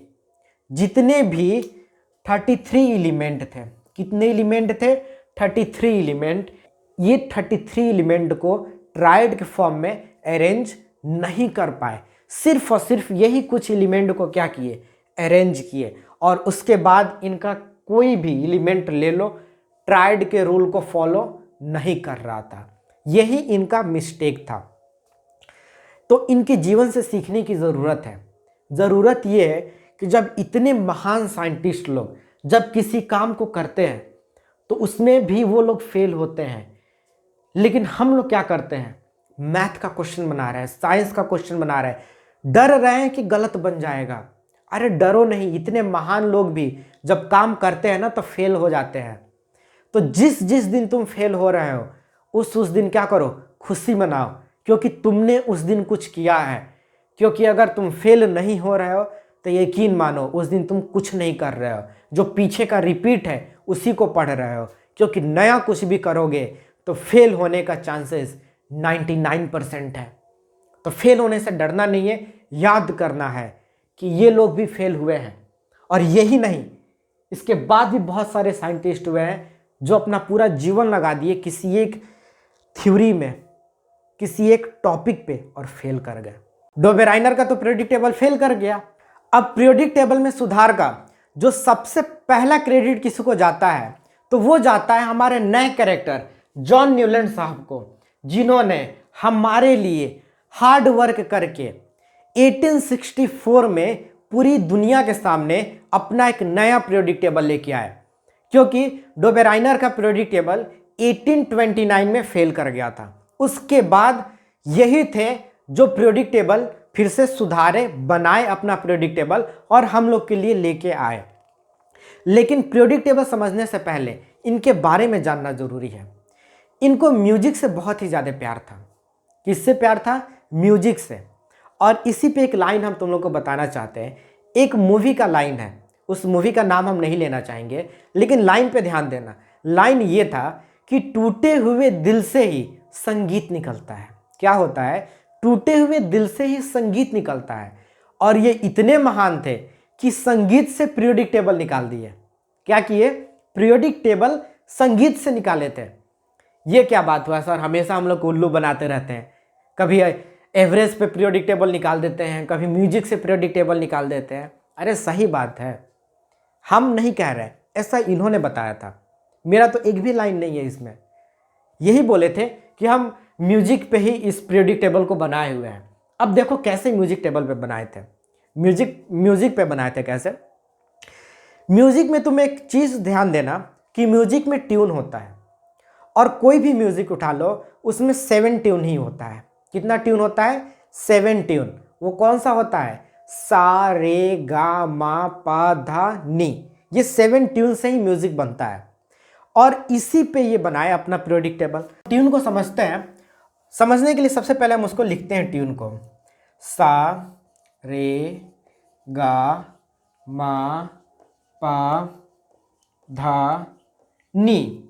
S1: 33 एलिमेंट थे। कितने एलिमेंट थे? 33 एलिमेंट। ये 33 एलिमेंट को ट्रायड के फॉर्म में अरेंज नहीं कर पाए। सिर्फ और सिर्फ यही कुछ एलिमेंट को क्या किए? अरेंज किए। और उसके बाद इनका कोई भी एलिमेंट ले लो, ट्रायड के रूल को फॉलो नहीं कर रहा था। यही इनका मिस्टेक था। तो इनके जीवन से सीखने की ज़रूरत है। ज़रूरत यह है कि जब इतने महान साइंटिस्ट लोग जब किसी काम को करते हैं तो उसमें भी वो लोग फेल होते हैं, लेकिन हम लोग क्या करते हैं? मैथ का क्वेश्चन बना रहे हैं, साइंस का क्वेश्चन बना रहे हैं, डर रहे हैं कि गलत बन जाएगा। अरे डरो नहीं, इतने महान लोग भी जब काम करते हैं ना तो फेल हो जाते हैं। तो जिस जिस दिन तुम फेल हो रहे हो उस दिन क्या करो? खुशी मनाओ, क्योंकि तुमने उस दिन कुछ किया है। क्योंकि अगर तुम फेल नहीं हो रहे हो तो यकीन मानो उस दिन तुम कुछ नहीं कर रहे हो, जो पीछे का रिपीट है उसी को पढ़ रहे हो। क्योंकि नया कुछ भी करोगे तो फेल होने का चांसेस 99% है। तो फेल होने से डरना नहीं है, याद करना है कि ये लोग भी फेल हुए हैं। और यही नहीं, इसके बाद भी बहुत सारे साइंटिस्ट हुए हैं जो अपना पूरा जीवन लगा दिए किसी एक थ्योरी में, किसी एक टॉपिक पे, और फेल कर गए। डोबेराइनर का तो पीरियोडिक टेबल फेल कर गया। अब पीरियोडिक टेबल में सुधार का जो सबसे पहला क्रेडिट किसी को जाता है तो वो जाता है हमारे नए कैरेक्टर जॉन न्यूलैंड साहब को, जिन्होंने हमारे लिए हार्ड वर्क करके 1864 में पूरी दुनिया के सामने अपना एक नया पीरियोडिक टेबल लेके आए। क्योंकि डोबेराइनर का पीरियोडिक टेबल 1829 में फेल कर गया था। उसके बाद यही थे जो पीरियोडिक टेबल फिर से सुधारे, बनाए अपना पीरियोडिक टेबल और हम लोग के लिए लेके आए। लेकिन पीरियोडिक टेबल समझने से पहले इनके बारे में जानना जरूरी है। इनको म्यूजिक से बहुत ही ज़्यादा प्यार था। किससे प्यार था? म्यूजिक से। और इसी पे एक लाइन हम तुम लोग को बताना चाहते हैं। एक मूवी का लाइन है, उस मूवी का नाम हम नहीं लेना चाहेंगे, लेकिन लाइन पे ध्यान देना। लाइन ये था कि टूटे हुए दिल से ही संगीत निकलता है। क्या होता है? टूटे हुए दिल से ही संगीत निकलता है। और ये इतने महान थे कि संगीत से पीरियोडिक टेबल निकाल दिए। क्या किए? पीरियोडिक टेबल संगीत से निकाले थे। ये क्या बात हुआ सर? हमेशा हम लोग उल्लू बनाते रहते हैं। कभी एवरेज पे पीरियोडिक टेबल निकाल देते हैं, कभी म्यूजिक से पीरियोडिक टेबल निकाल देते हैं। अरे सही बात है, हम नहीं कह रहे, ऐसा इन्होंने बताया था। मेरा तो एक भी लाइन नहीं है इसमें। यही बोले थे कि हम म्यूजिक पे ही इस पीरियोडिक टेबल को बनाए हुए हैं। अब देखो कैसे म्यूजिक टेबल पे बनाए थे। म्यूजिक पे बनाए थे कैसे? म्यूजिक में तुम एक चीज ध्यान देना कि म्यूजिक में ट्यून होता है, और कोई भी म्यूजिक उठा लो उसमें 7 ट्यून ही होता है। कितना ट्यून होता है? 7 ट्यून। वो कौन सा होता है? सा रे गा मा पा धा नी। ये 7 ट्यून से ही म्यूजिक बनता है और इसी पे ये बनाए अपना पीरियोडिक टेबल। ट्यून को समझते हैं। समझने के लिए सबसे पहले हम उसको लिखते हैं ट्यून को। सा रे गा मा पा धा नी।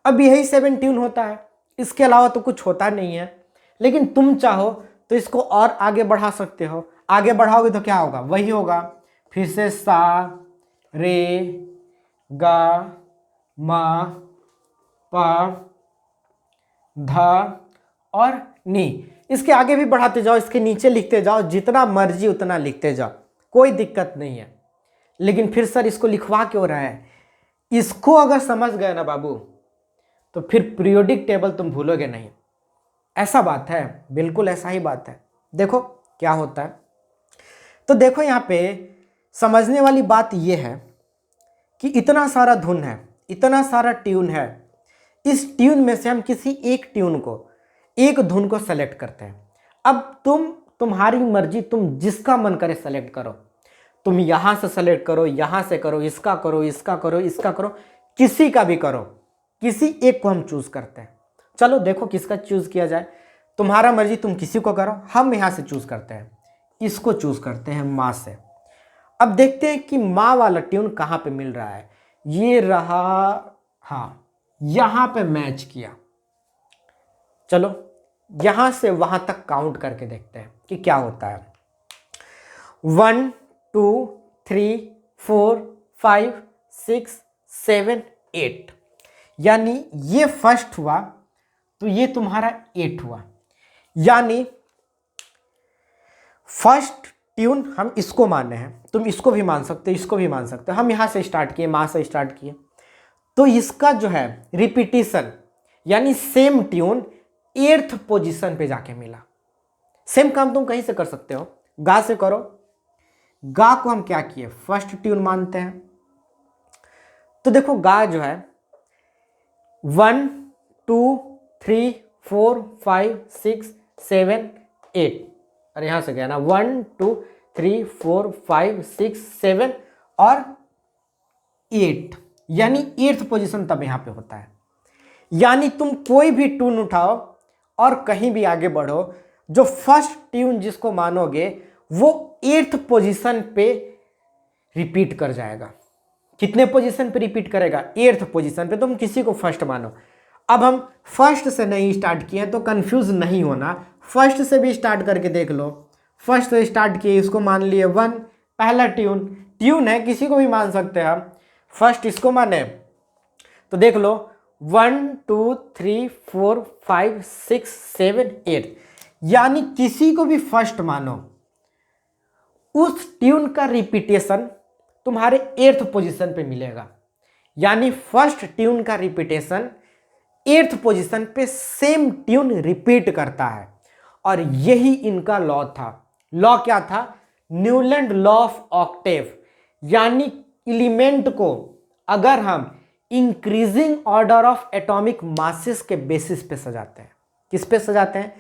S1: अब यही 7 ट्यून होता है, इसके अलावा तो कुछ होता नहीं है। लेकिन तुम चाहो तो इसको और आगे बढ़ा सकते हो। आगे बढ़ाओगे तो क्या होगा? वही होगा। फिर से सा रे गा मा पा धा और नी। इसके आगे भी बढ़ाते जाओ, इसके नीचे लिखते जाओ, जितना मर्जी उतना लिखते जाओ, कोई दिक्कत नहीं है। लेकिन फिर सर इसको लिखवा क्यों रहा है? इसको अगर समझ गए ना बाबू, तो फिर पीरियोडिक टेबल तुम भूलोगे नहीं। ऐसा बात है, बिल्कुल ऐसा ही बात है। देखो क्या होता है। तो देखो यहाँ पे समझने वाली बात यह है कि इतना सारा धुन है, इतना सारा ट्यून है, इस ट्यून में से हम किसी एक ट्यून को, एक धुन को सेलेक्ट करते हैं। अब तुम्हारी मर्जी, तुम जिसका मन करे सेलेक्ट करो। तुम यहां से सेलेक्ट करो, यहां से करो, इसका करो, इसका करो, इसका करो, किसी का भी करो, किसी एक को हम चूज करते हैं। चलो देखो किसका चूज किया जाए। तुम्हारा मर्जी, तुम किसी को करो, हम यहां से चूज करते हैं, इसको चूज करते हैं माँ से। अब देखते हैं कि माँ वाला ट्यून कहां पे मिल रहा है। ये रहा, हाँ यहां पे मैच किया। चलो यहां से वहां तक काउंट करके देखते हैं कि क्या होता है। 1 2 3 4 5 6 7 8, यानी ये फर्स्ट हुआ तो ये तुम्हारा 8 हुआ। यानी फर्स्ट ट्यून हम इसको माने हैं, तुम इसको भी मान सकते हो, इसको भी मान सकते हो। हम यहां से स्टार्ट किए, माँ से स्टार्ट किए, तो इसका जो है रिपीटिशन यानी सेम ट्यून 8th पोजीशन पे जाके मिला। सेम काम तुम कहीं से कर सकते हो, गा से करो। गा को हम क्या किए, फर्स्ट ट्यून मानते हैं। तो देखो गा जो है 1 2 3 4 5 6 7 8, और यहां से गया ना 1 2 3 4 5 6 7 और 8, यानी 8th पोजीशन तब यहां पे होता है। यानी तुम कोई भी ट्यून उठाओ और कहीं भी आगे बढ़ो, जो फर्स्ट ट्यून जिसको मानोगे वो 8th पोजीशन पे रिपीट कर जाएगा। कितने पोजीशन पे रिपीट करेगा? 8th पोजीशन पे। तुम किसी को फर्स्ट मानो। अब हम फर्स्ट से नहीं स्टार्ट किए तो कंफ्यूज नहीं होना, फर्स्ट से भी स्टार्ट करके देख लो। फर्स्ट से स्टार्ट किए, इसको मान लिए 1, पहला ट्यून है, किसी को भी मान सकते हैं हम। फर्स्ट इसको माने तो देख लो 1 2 3 4 5 6 7 8, यानी किसी को भी फर्स्ट मानो, उस ट्यून का रिपीटेशन तुम्हारे 8th पोजीशन पे मिलेगा। यानी फर्स्ट ट्यून का रिपीटेशन 8th पोजीशन पे सेम ट्यून रिपीट करता है। और यही इनका लॉ था। लॉ क्या था? Newland law of octave. यानी एलिमेंट को अगर हम increasing order of atomic masses के बेसिस पे सजाते हैं, किस पे सजाते हैं?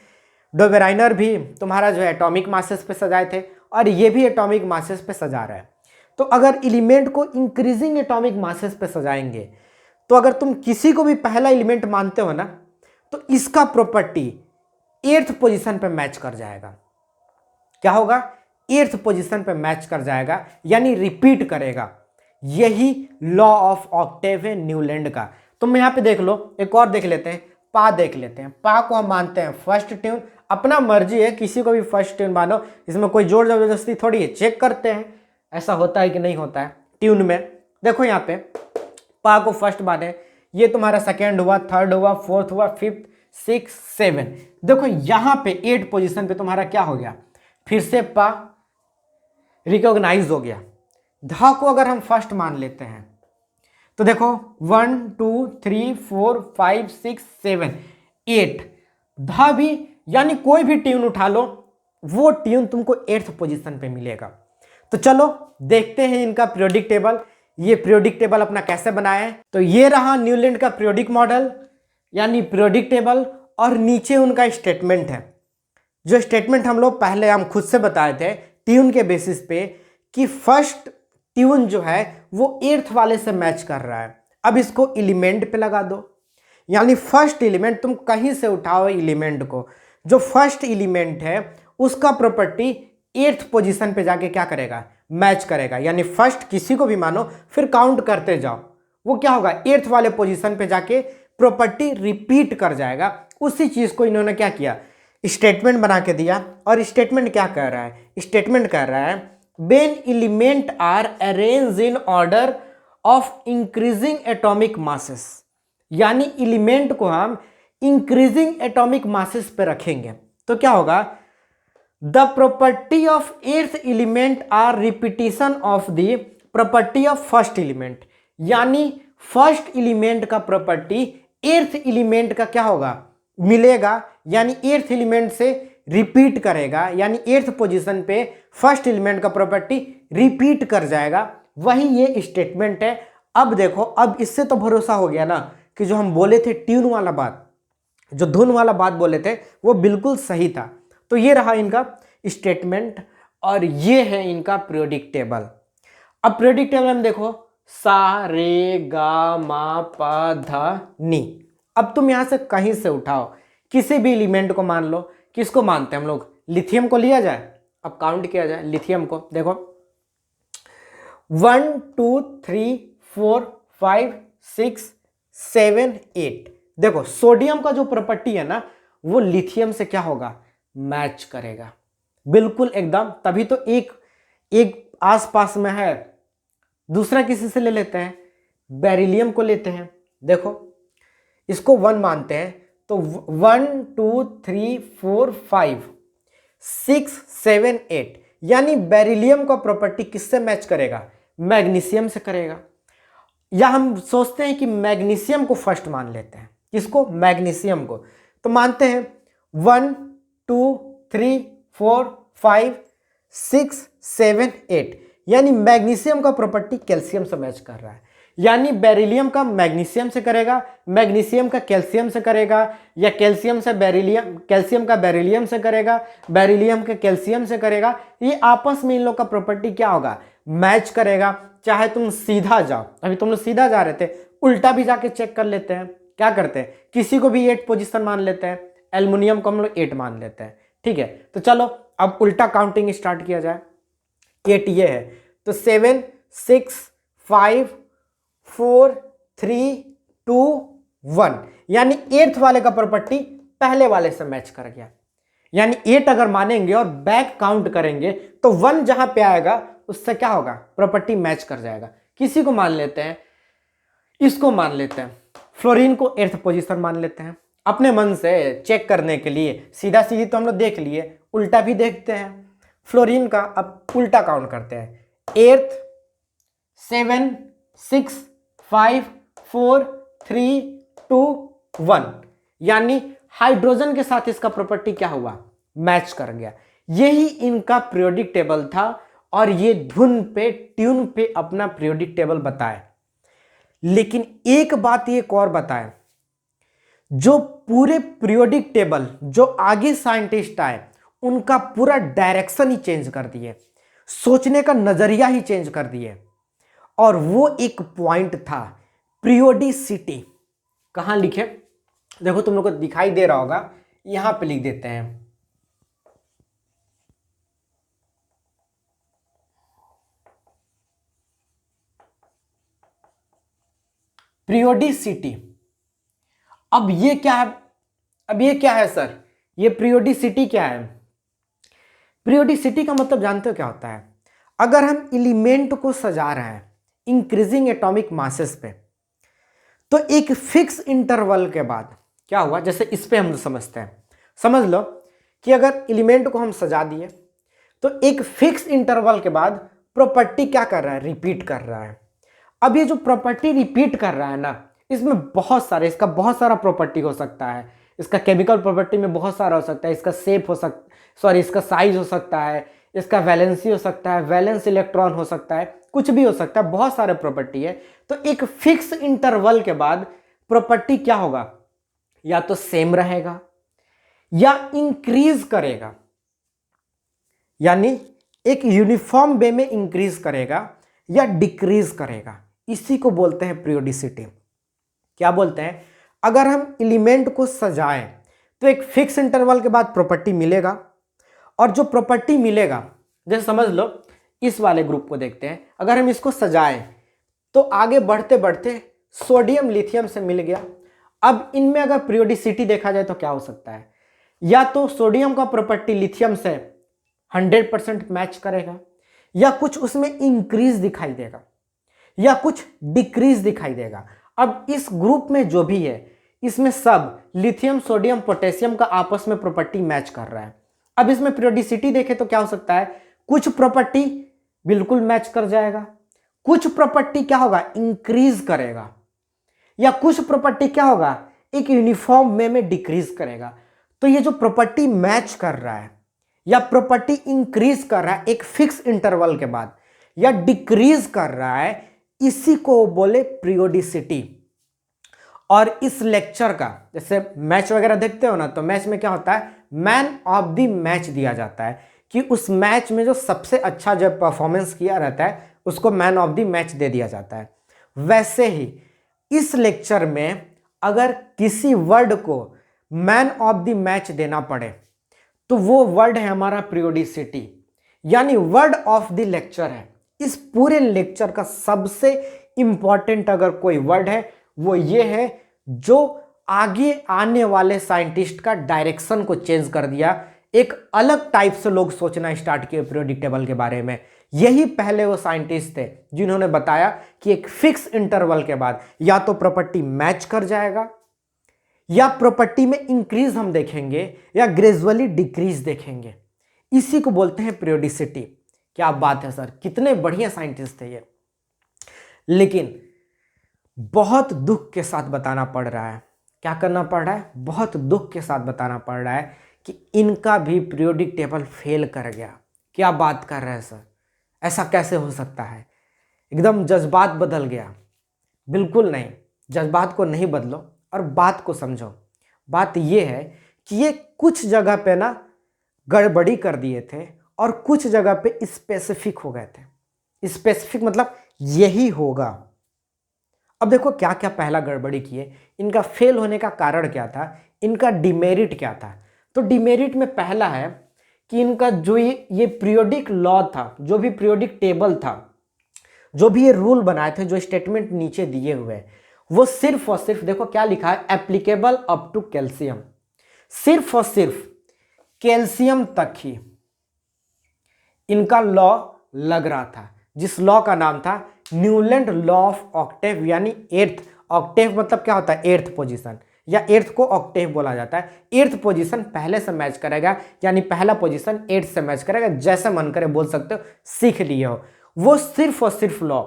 S1: डो बेराइनर भी तुम्हारा जो है एटॉमिक मासेस पे सजाए थे, और ये भी एटॉमिक मासेस पे सजा रहा है। तो अगर एलिमेंट को इंक्रीजिंग एटॉमिक मासेस पे सजाएंगे, तो अगर तुम किसी को भी पहला एलिमेंट मानते हो ना, तो इसका प्रॉपर्टी 8th पोजीशन पे मैच कर जाएगा। क्या होगा? 8th पोजीशन पे मैच कर जाएगा, यानी रिपीट करेगा। यही लॉ ऑफ ऑक्टेव है न्यूलैंड का। तुम यहां पे देख लो, एक और देख लेते हैं, पा देख लेते हैं। पा को हम मानते हैं फर्स्ट ट्यून, अपना मर्जी है, किसी को भी फर्स्ट ट्यून मानो, इसमें कोई जोर जबरदस्ती थोड़ी है। चेक करते हैं ऐसा होता है कि नहीं होता है ट्यून में। देखो यहाँ पे पा को फर्स्ट माने, ये तुम्हारा सेकेंड हुआ, थर्ड हुआ, फोर्थ हुआ, 5th 6 7। देखो यहाँ पे 8 पोजीशन पे तुम्हारा क्या हो गया, फिर से पा रिकॉग्नाइज हो गया। धा को अगर हम फर्स्ट मान लेते हैं तो देखो 1 2 3 4 5 6 7 8, धा भी, यानी कोई भी ट्यून उठा लो, वो ट्यून तुमको 8th पोजीशन पे मिलेगा। तो चलो देखते हैं इनका पीरियोडिक टेबल। ये पीरियोडिक टेबल अपना कैसे बनाया है। तो ये रहा न्यूलैंड का पीरियोडिक मॉडल यानी पीरियोडिक टेबल, और नीचे उनका स्टेटमेंट है। जो स्टेटमेंट हम लोग पहले हम खुद से बताए थे ट्यून के बेसिस पे कि फर्स्ट ट्यून जो है वो 8th वाले से मैच कर रहा है। अब इसको एलिमेंट पे लगा दो, यानी फर्स्ट एलिमेंट तुम कहीं से उठाओ एलिमेंट को, जो फर्स्ट एलिमेंट है उसका प्रॉपर्टी 8th पोजीशन पे जाके क्या करेगा, मैच करेगा। यानी फर्स्ट किसी को भी मानो, फिर काउंट करते जाओ, वो क्या होगा 8th वाले पोजीशन पे जाके प्रॉपर्टी रिपीट कर जाएगा। उसी चीज को इन्होंने क्या किया, स्टेटमेंट बना के दिया। और स्टेटमेंट क्या कह रहा है? स्टेटमेंट कह रहा है when element are arranged in order of increasing atomic masses, यानी एलिमेंट को हम इंक्रीजिंग एटॉमिक मासेस पे रखेंगे तो क्या होगा, the property of eighth element are repetition of the property of first element, यानी फर्स्ट एलिमेंट का प्रॉपर्टी एर्थ एलिमेंट का क्या होगा, मिलेगा, यानी एर्थ एलिमेंट से रिपीट करेगा, यानी एर्थ पोजीशन पे फर्स्ट एलिमेंट का प्रॉपर्टी रिपीट कर जाएगा। वही ये स्टेटमेंट है। अब देखो, अब इससे तो भरोसा हो गया ना कि जो हम बोले थे ट्यून वाला बात, जो धुन वाला बात बोले थे वो बिल्कुल सही था। तो ये रहा इनका स्टेटमेंट और ये है इनका पीरियोडिक टेबल। अब पीरियोडिक टेबल में देखो सा रे गा मा पा धा नी। अब तुम यहां से कहीं से उठाओ किसी भी एलिमेंट को, मान लो किसको मानते हैं हम लोग, लिथियम को लिया जाए। अब काउंट किया जाए लिथियम को, देखो 1 2 3 4 5 6 7 8। देखो सोडियम का जो प्रॉपर्टी है ना वो लिथियम से क्या होगा, मैच करेगा बिल्कुल एकदम। तभी तो एक आसपास में है। दूसरा किसी से ले लेते हैं, बेरिलियम को लेते हैं। देखो इसको 1 मानते हैं तो 1 2 3 4 5 6 7 8, यानी बेरिलियम का प्रॉपर्टी किससे मैच करेगा, मैग्नीशियम से करेगा। या हम सोचते हैं कि मैग्नीशियम को फर्स्ट मान लेते हैं, किसको, मैग्नीशियम को। तो मानते हैं 1 2 3 4 5 6 7 8, यानी मैग्नीशियम का प्रॉपर्टी कैल्शियम से मैच कर रहा है। यानी बेरिलियम का मैग्नीशियम से करेगा, मैग्नीशियम का कैल्शियम से करेगा, या कैल्शियम से बेरिलियम, कैल्शियम का बेरिलियम से करेगा, बेरिलियम के कैल्शियम से करेगा। ये आपस में इन लोग का प्रॉपर्टी क्या होगा, मैच करेगा। चाहे तुम सीधा जाओ, अभी तुम लोग सीधा जा रहे थे, उल्टा भी जाके चेक कर लेते हैं। क्या करते हैं, किसी को भी 8 पोजीशन मान लेते हैं, एल्युमिनियम को हम लोग 8 मान लेते हैं। ठीक है, तो चलो अब उल्टा काउंटिंग स्टार्ट किया जाए। 8 ये है तो 7 6 5 4 3 2 1, यानी 8th वाले का प्रॉपर्टी पहले वाले से मैच कर गया। यानी 8 अगर मानेंगे और बैक काउंट करेंगे तो 1 जहां पे आएगा उससे क्या होगा, प्रॉपर्टी मैच कर जाएगा। किसी को मान लेते हैं, इसको मान लेते हैं, फ्लोरीन को 8th पोजीशन मान लेते हैं। अपने मन से चेक करने के लिए सीधा सीधी तो हम लोग देख लिए, उल्टा भी देखते हैं। फ्लोरीन का अब उल्टा काउंट करते हैं, 8th 7 6 5 4 3 2 1, यानी हाइड्रोजन के साथ इसका प्रॉपर्टी क्या हुआ, मैच कर गया। यही इनका पीरियोडिक टेबल था और ये धुन पे ट्यून पे अपना पीरियोडिक टेबल बताए। लेकिन एक बात ये और बताए, जो पूरे पीरियोडिक टेबल जो आगे साइंटिस्ट आए उनका पूरा डायरेक्शन ही चेंज कर दिए, सोचने का नजरिया ही चेंज कर दिए। और वो एक पॉइंट था पीरियोडिसिटी। कहां लिखे, देखो तुम लोग को दिखाई दे रहा होगा, यहां पे लिख देते हैं। पीरियोडिसिटी। अब ये क्या है, अब ये क्या है सर, ये पीरियोडिसिटी क्या है। पीरियोडिसिटी का मतलब जानते हो क्या होता है, अगर हम एलिमेंट को सजा रहे हैं इंक्रीजिंग एटॉमिक मासेस पे, तो एक फिक्स इंटरवल के बाद क्या हुआ, जैसे इस पे हम समझते हैं, समझ लो कि अगर एलिमेंट को हम सजा दिए तो एक फिक्स इंटरवल के बाद प्रॉपर्टी क्या कर रहा है, रिपीट कर रहा है। अब ये जो प्रॉपर्टी रिपीट कर रहा है ना, इसमें बहुत सारे, इसका बहुत सारा प्रॉपर्टी हो सकता है। इसका केमिकल प्रॉपर्टी में बहुत सारा हो सकता है, इसका शेप हो सकता, सॉरी इसका साइज हो सकता है, इसका वैलेंसी हो सकता है, वैलेंस इलेक्ट्रॉन हो सकता है, कुछ भी हो सकता है, बहुत सारे प्रॉपर्टी है। तो एक फिक्स इंटरवल के बाद प्रॉपर्टी क्या होगा, या तो सेम रहेगा या इंक्रीज करेगा, यानी एक यूनिफॉर्म वे में इंक्रीज करेगा या डिक्रीज करेगा। इसी को बोलते हैं पीरियोडिसिटी। क्या बोलते हैं, अगर हम एलिमेंट को सजाएं तो एक फिक्स इंटरवल के बाद प्रॉपर्टी मिलेगा, और जो प्रॉपर्टी मिलेगा, जैसे समझ लो इस वाले ग्रुप को देखते हैं, अगर हम इसको सजाएं तो आगे बढ़ते बढ़ते सोडियम लिथियम से मिल गया। अब इनमें अगर पीरियोडिसिटी देखा जाए तो क्या हो सकता है, या तो सोडियम का प्रॉपर्टी लिथियम से 100% मैच करेगा, या कुछ उसमें इंक्रीज दिखाई देगा, या कुछ डिक्रीज दिखाई देगा। अब इस ग्रुप में जो भी है, इसमें सब लिथियम, सोडियम, पोटेशियम का आपस में प्रॉपर्टी मैच कर रहा है। अब इसमें पीरियोडिसिटी देखें तो क्या हो सकता है, कुछ प्रॉपर्टी बिल्कुल मैच कर जाएगा, कुछ प्रॉपर्टी क्या होगा, इंक्रीज करेगा, या कुछ प्रॉपर्टी क्या होगा, एक यूनिफॉर्म वे में डिक्रीज करेगा। तो ये जो प्रॉपर्टी मैच कर रहा है या प्रॉपर्टी इंक्रीज कर रहा है एक फिक्स इंटरवल के बाद, या डिक्रीज कर रहा है, इसी को बोले पीरियोडिसिटी। और इस लेक्चर का जैसे मैच वगैरह देखते हो ना, तो मैच में क्या होता है, मैन ऑफ द मैच दिया जाता है कि उस मैच में जो सबसे अच्छा जो परफॉर्मेंस किया रहता है उसको मैन ऑफ द मैच दे दिया जाता है। वैसे ही इस लेक्चर में अगर किसी वर्ड को मैन ऑफ द मैच देना पड़े तो वो वर्ड है हमारा पीरियोडिसिटी, यानी वर्ड ऑफ द लेक्चर है। इस पूरे लेक्चर का सबसे इंपॉर्टेंट अगर कोई वर्ड है वो ये है, जो आगे आने वाले साइंटिस्ट का डायरेक्शन को चेंज कर दिया। एक अलग टाइप से लोग सोचना स्टार्ट किए पीरियोडिक टेबल के बारे में। यही पहले वो साइंटिस्ट थे जिन्होंने बताया कि एक फिक्स इंटरवल के बाद या तो प्रॉपर्टी मैच कर जाएगा, या प्रॉपर्टी में इंक्रीज हम देखेंगे, या ग्रेजुअली डिक्रीज देखेंगे। इसी को बोलते हैं पीरियोडिसिटी। क्या बात है सर, कितने बढ़िया साइंटिस्ट थे ये। लेकिन बहुत दुख के साथ बताना पड़ रहा है, क्या करना पड़ रहा है, बहुत दुख के साथ बताना पड़ रहा है कि इनका भी पीरियोडिक टेबल फेल कर गया। क्या बात कर रहे हैं सर, ऐसा कैसे हो सकता है, एकदम जज्बात बदल गया। बिल्कुल नहीं, जज्बात को नहीं बदलो और बात को समझो। बात यह है कि ये कुछ जगह पे ना गड़बड़ी कर दिए थे और कुछ जगह पे स्पेसिफिक हो गए थे। स्पेसिफिक मतलब यही होगा। अब देखो क्या क्या पहला गड़बड़ी किए, इनका फेल होने का कारण क्या था, इनका डिमेरिट क्या था। तो डिमेरिट में पहला है कि इनका जो ये पीरियोडिक लॉ था, जो भी पीरियोडिक टेबल था, जो भी ये रूल बनाए थे, जो स्टेटमेंट नीचे दिए हुए, वो सिर्फ और सिर्फ देखो क्या लिखा है, एप्लीकेबल अप टू कैल्शियम। सिर्फ और सिर्फ कैल्शियम तक ही इनका लॉ लग रहा था, जिस लॉ का नाम था न्यूलैंड लॉ ऑफ ऑक्टेव, यानी एर्थ। ऑक्टेव मतलब क्या होता है, एर्थ पोजीशन, या एर्थ को ऑक्टेव बोला जाता है। एर्थ पोजीशन पहले से मैच करेगा, यानी पहला पोजीशन एर्थ से मैच करेगा, जैसे मन करे बोल सकते हो, सीख लिए हो। वो सिर्फ और सिर्फ लॉ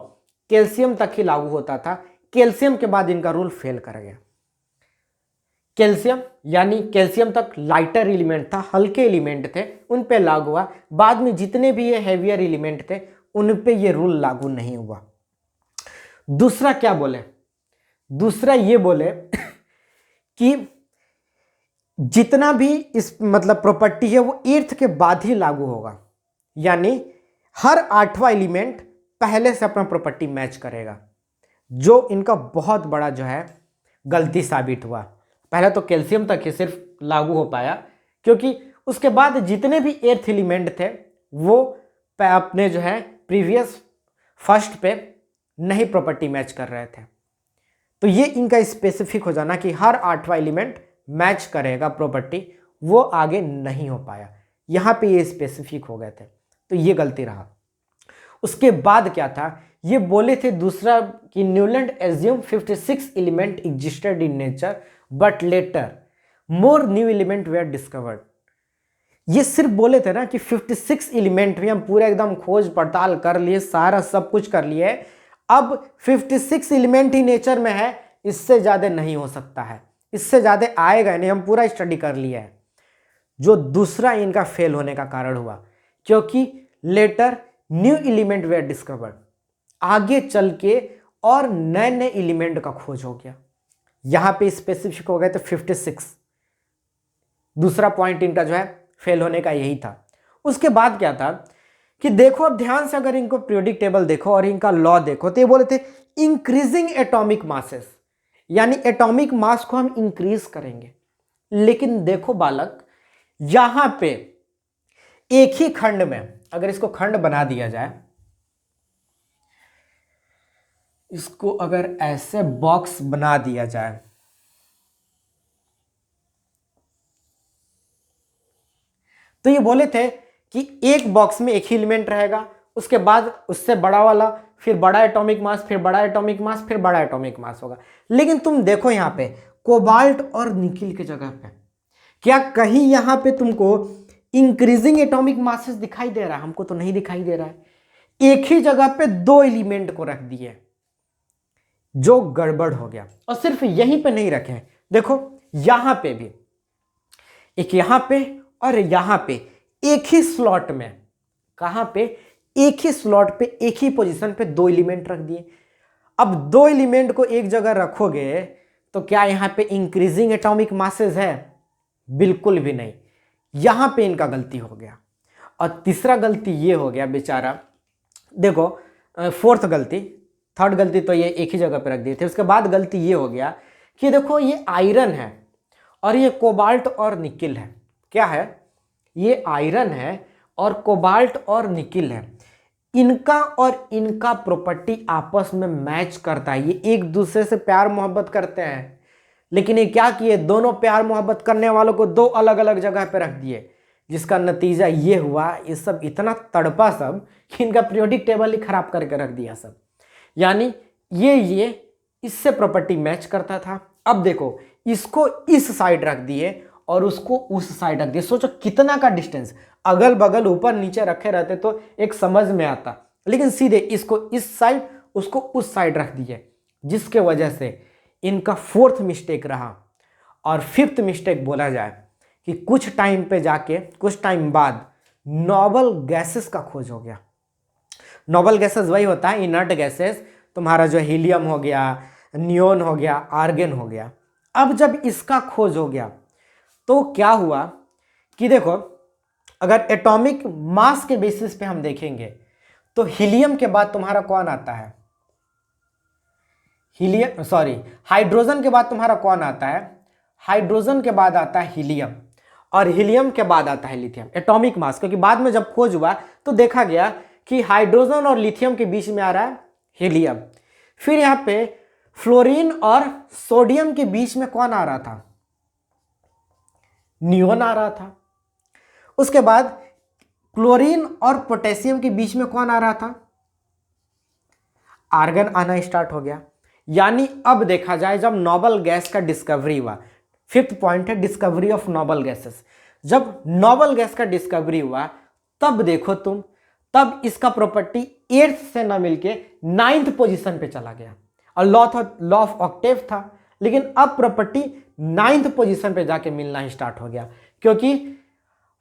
S1: कैल्शियम तक ही लागू होता था। कैल्शियम के बाद इनका रूल फेल कर गया। कैल्शियम यानी कैल्शियम तक लाइटर एलिमेंट था, हल्के एलिमेंट थे, उन पे लागू हुआ। बाद में जितने भी ये हैवियर एलिमेंट थे उन पे ये रूल लागू नहीं हुआ। दूसरा क्या बोले, दूसरा ये बोले कि जितना भी इस मतलब प्रॉपर्टी है वो एर्थ के बाद ही लागू होगा, यानी हर आठवां एलिमेंट पहले से अपना प्रॉपर्टी मैच करेगा, जो इनका बहुत बड़ा जो है गलती साबित हुआ। पहले तो कैल्शियम तक ही सिर्फ लागू हो पाया, क्योंकि उसके बाद जितने भी एर्थ एलिमेंट थे वो अपने जो है प्रीवियस फर्स्ट पे नहीं प्रॉपर्टी मैच कर रहे थे। तो ये इनका स्पेसिफिक हो जाना कि हर आठवां एलिमेंट मैच करेगा प्रॉपर्टी, वो आगे नहीं हो पाया। यहाँ पे ये स्पेसिफिक हो गए थे, तो ये गलती रहा। उसके बाद क्या था, ये बोले थे दूसरा कि Newland assume 56 element existed in nature but later more new element were discovered. ये सिर्फ बोले थे ना कि 56 एलिमेंट भी हम पूरा एकदम खोज पड़ताल कर लिए, सारा सब कुछ कर लिए, अब 56 एलिमेंट ही नेचर में है, इससे ज्यादा नहीं हो सकता है, इससे ज्यादा आएगा नहीं, हम पूरा स्टडी कर लिया है। जो दूसरा इनका फेल होने का कारण हुआ, क्योंकि later new element were discovered, आगे चल के और नए नए एलिमेंट का खोज हो गया। यहां पे स्पेसिफिक हो गए थे 56। दूसरा पॉइंट इनका जो है फेल होने का यही था। उसके बाद क्या था कि देखो अब ध्यान से अगर इनको पीरियोडिक टेबल देखो और इनका लॉ देखो, तो ये बोले थे इंक्रीजिंग एटॉमिक मासेस, यानी एटॉमिक मास को हम इंक्रीज करेंगे। लेकिन देखो बालक, यहां पे एक ही खंड में अगर इसको खंड बना दिया जाए, इसको अगर ऐसे बॉक्स बना दिया जाए, तो ये बोले थे कि एक बॉक्स में एक ही एलिमेंट रहेगा, उसके बाद उससे बड़ा वाला, फिर बड़ा एटॉमिक मास, फिर बड़ा एटॉमिक मास, फिर बड़ा एटॉमिक मास होगा। लेकिन तुम देखो यहाँ पे कोबाल्ट और निकिल के जगह पे। क्या कहीं यहां पे तुमको इंक्रीजिंग एटॉमिक मासेस दिखाई दे रहा है? हमको तो नहीं दिखाई दे रहा है। एक ही जगह पे दो एलिमेंट को रख दिए, जो गड़बड़ हो गया। और सिर्फ यहीं पे नहीं रखे, देखो यहां पे भी, एक यहां पे और यहां पे, एक ही स्लॉट में, कहां पे, एक ही स्लॉट पे, एक ही पोजीशन पे दो एलिमेंट रख दिए। अब दो एलिमेंट को एक जगह रखोगे तो क्या यहां पे इंक्रीजिंग एटॉमिक मासेस है? बिल्कुल भी नहीं। यहां पे इनका गलती हो गया। और तीसरा गलती ये हो गया बेचारा, देखो फोर्थ गलती, थर्ड गलती तो ये एक ही जगह पे रख दिए थे। उसके बाद गलती ये हो गया कि देखो ये आयरन है और ये कोबाल्ट और निकिल है। क्या है? ये आयरन है और कोबाल्ट और निकिल है। इनका और इनका प्रॉपर्टी आपस में मैच करता है। ये एक दूसरे से प्यार मोहब्बत करते हैं, लेकिन ये क्या किए, दोनों प्यार मोहब्बत करने वालों को दो अलग अलग जगह पे रख दिए, जिसका नतीजा ये हुआ, ये सब इतना तड़पा सब कि इनका पीरियोडिक टेबल ही खराब करके रख दिया सब। यानी ये इससे प्रॉपर्टी मैच करता था। अब देखो इसको इस साइड रख दिए और उसको उस साइड रख दिए। सोचो कितना का डिस्टेंस, अगल बगल ऊपर नीचे रखे रहते तो एक समझ में आता, लेकिन सीधे इसको इस साइड उसको उस साइड रख दिए, जिसके वजह से इनका फोर्थ मिस्टेक रहा। और फिफ्थ मिस्टेक बोला जाए कि कुछ टाइम पे जाके, कुछ टाइम बाद नोबल गैसेस का खोज हो गया। नोबल गैसेस वही होता है इनर्ट गैसेस, तुम्हारा जो हीलियम हो गया, नियोन हो गया, आर्गन हो गया। अब जब इसका खोज हो गया तो क्या हुआ कि देखो, अगर एटॉमिक मास के बेसिस पे हम देखेंगे तो हीलियम के बाद तुम्हारा कौन आता है? हाइड्रोजन के बाद तुम्हारा कौन आता है? हाइड्रोजन के बाद आता है हीलियम, और हीलियम के बाद आता है लिथियम। एटॉमिक मास, क्योंकि बाद में जब खोज हुआ तो देखा गया कि हाइड्रोजन और लिथियम के बीच में आ रहा है हीलियम। फिर यहां पे फ्लोरीन और सोडियम के बीच में कौन आ रहा था? नियोन आ रहा था। उसके बाद क्लोरीन और पोटेशियम के बीच में कौन आ रहा था? आर्गन आना स्टार्ट हो गया। यानी अब देखा जाए, जब नोबल गैस का डिस्कवरी हुआ, फिफ्थ पॉइंट है डिस्कवरी ऑफ नोबल गैसेस। जब नोबल गैस का डिस्कवरी हुआ तब देखो तुम, तब इसका प्रॉपर्टी 8th से ना मिलके 9th पोजीशन पे चला गया। और लॉ ऑफ ऑक्टेव था, लेकिन अब प्रॉपर्टी 9th पोजीशन पे जाके मिलना ही स्टार्ट हो गया, क्योंकि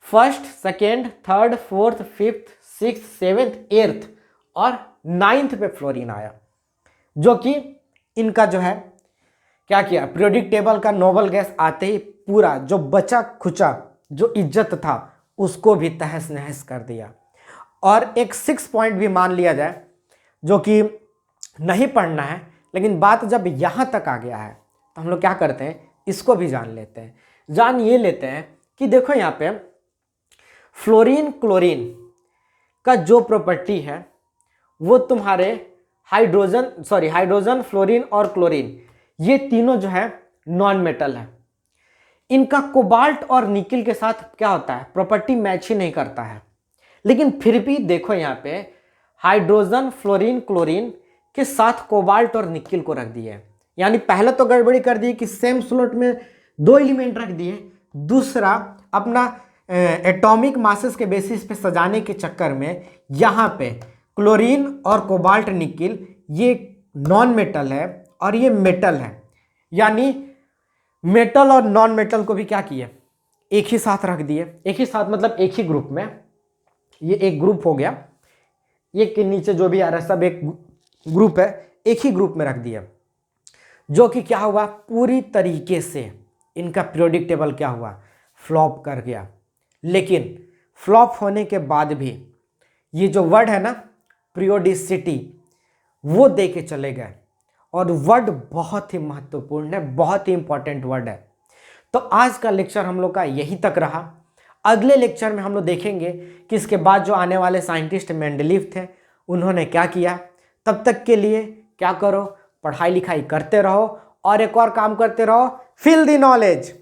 S1: first, second, third, fourth, fifth, sixth, seventh, 8th और 9th पे फ्लोरीन आया, जो कि इनका जो है क्या किया, पीरियोडिक टेबल का नोबल गैस आते ही पूरा जो बचा खुचा जो इज्जत था उसको भी तहस नहस कर दिया। और एक 6 पॉइंट भी मान लिया जाए, जो कि नहीं पढ़ना है, लेकिन बात जब यहाँ तक आ गया है तो हम लोग क्या करते हैं, इसको भी जान लेते हैं। जान ये लेते हैं कि देखो यहाँ पे फ्लोरीन क्लोरीन का जो प्रॉपर्टी है वो तुम्हारे हाइड्रोजन, फ्लोरीन और क्लोरीन, ये तीनों जो है नॉन मेटल है। इनका कोबाल्ट और निकिल के साथ क्या होता है, प्रॉपर्टी मैच ही नहीं करता है। लेकिन फिर भी देखो यहाँ पे हाइड्रोजन, फ्लोरीन, क्लोरीन के साथ कोबाल्ट और निकिल को रख दिए। यानी पहले तो गड़बड़ी कर दी कि सेम स्लॉट में दो एलिमेंट रख दिए, दूसरा अपना एटॉमिक मासेस के बेसिस पे सजाने के चक्कर में यहाँ पे क्लोरीन और कोबाल्ट निकिल ये नॉन मेटल है और ये मेटल है। यानी मेटल और नॉन मेटल को भी क्या किए, एक ही साथ रख दिए। एक ही साथ मतलब एक ही ग्रुप में, ये एक ग्रुप हो गया, ये के नीचे जो भी आ रहा है सब एक ग्रुप है, एक ही ग्रुप में रख दिया, जो कि क्या हुआ, पूरी तरीके से इनका पीरियोडिक टेबल क्या हुआ, फ्लॉप कर गया। लेकिन फ्लॉप होने के बाद भी ये जो वर्ड है ना पीरियोडिसिटी, वो दे के चले गए। और वर्ड बहुत ही महत्वपूर्ण है, बहुत ही इंपॉर्टेंट वर्ड है। तो आज का लेक्चर हम लोग का यही तक रहा। अगले लेक्चर में हम लोग देखेंगे कि इसके बाद जो आने वाले साइंटिस्ट मेंडलीव थे उन्होंने क्या किया। तब तक के लिए क्या करो, पढ़ाई लिखाई करते रहो और एक और काम करते रहो, फील द नॉलेज।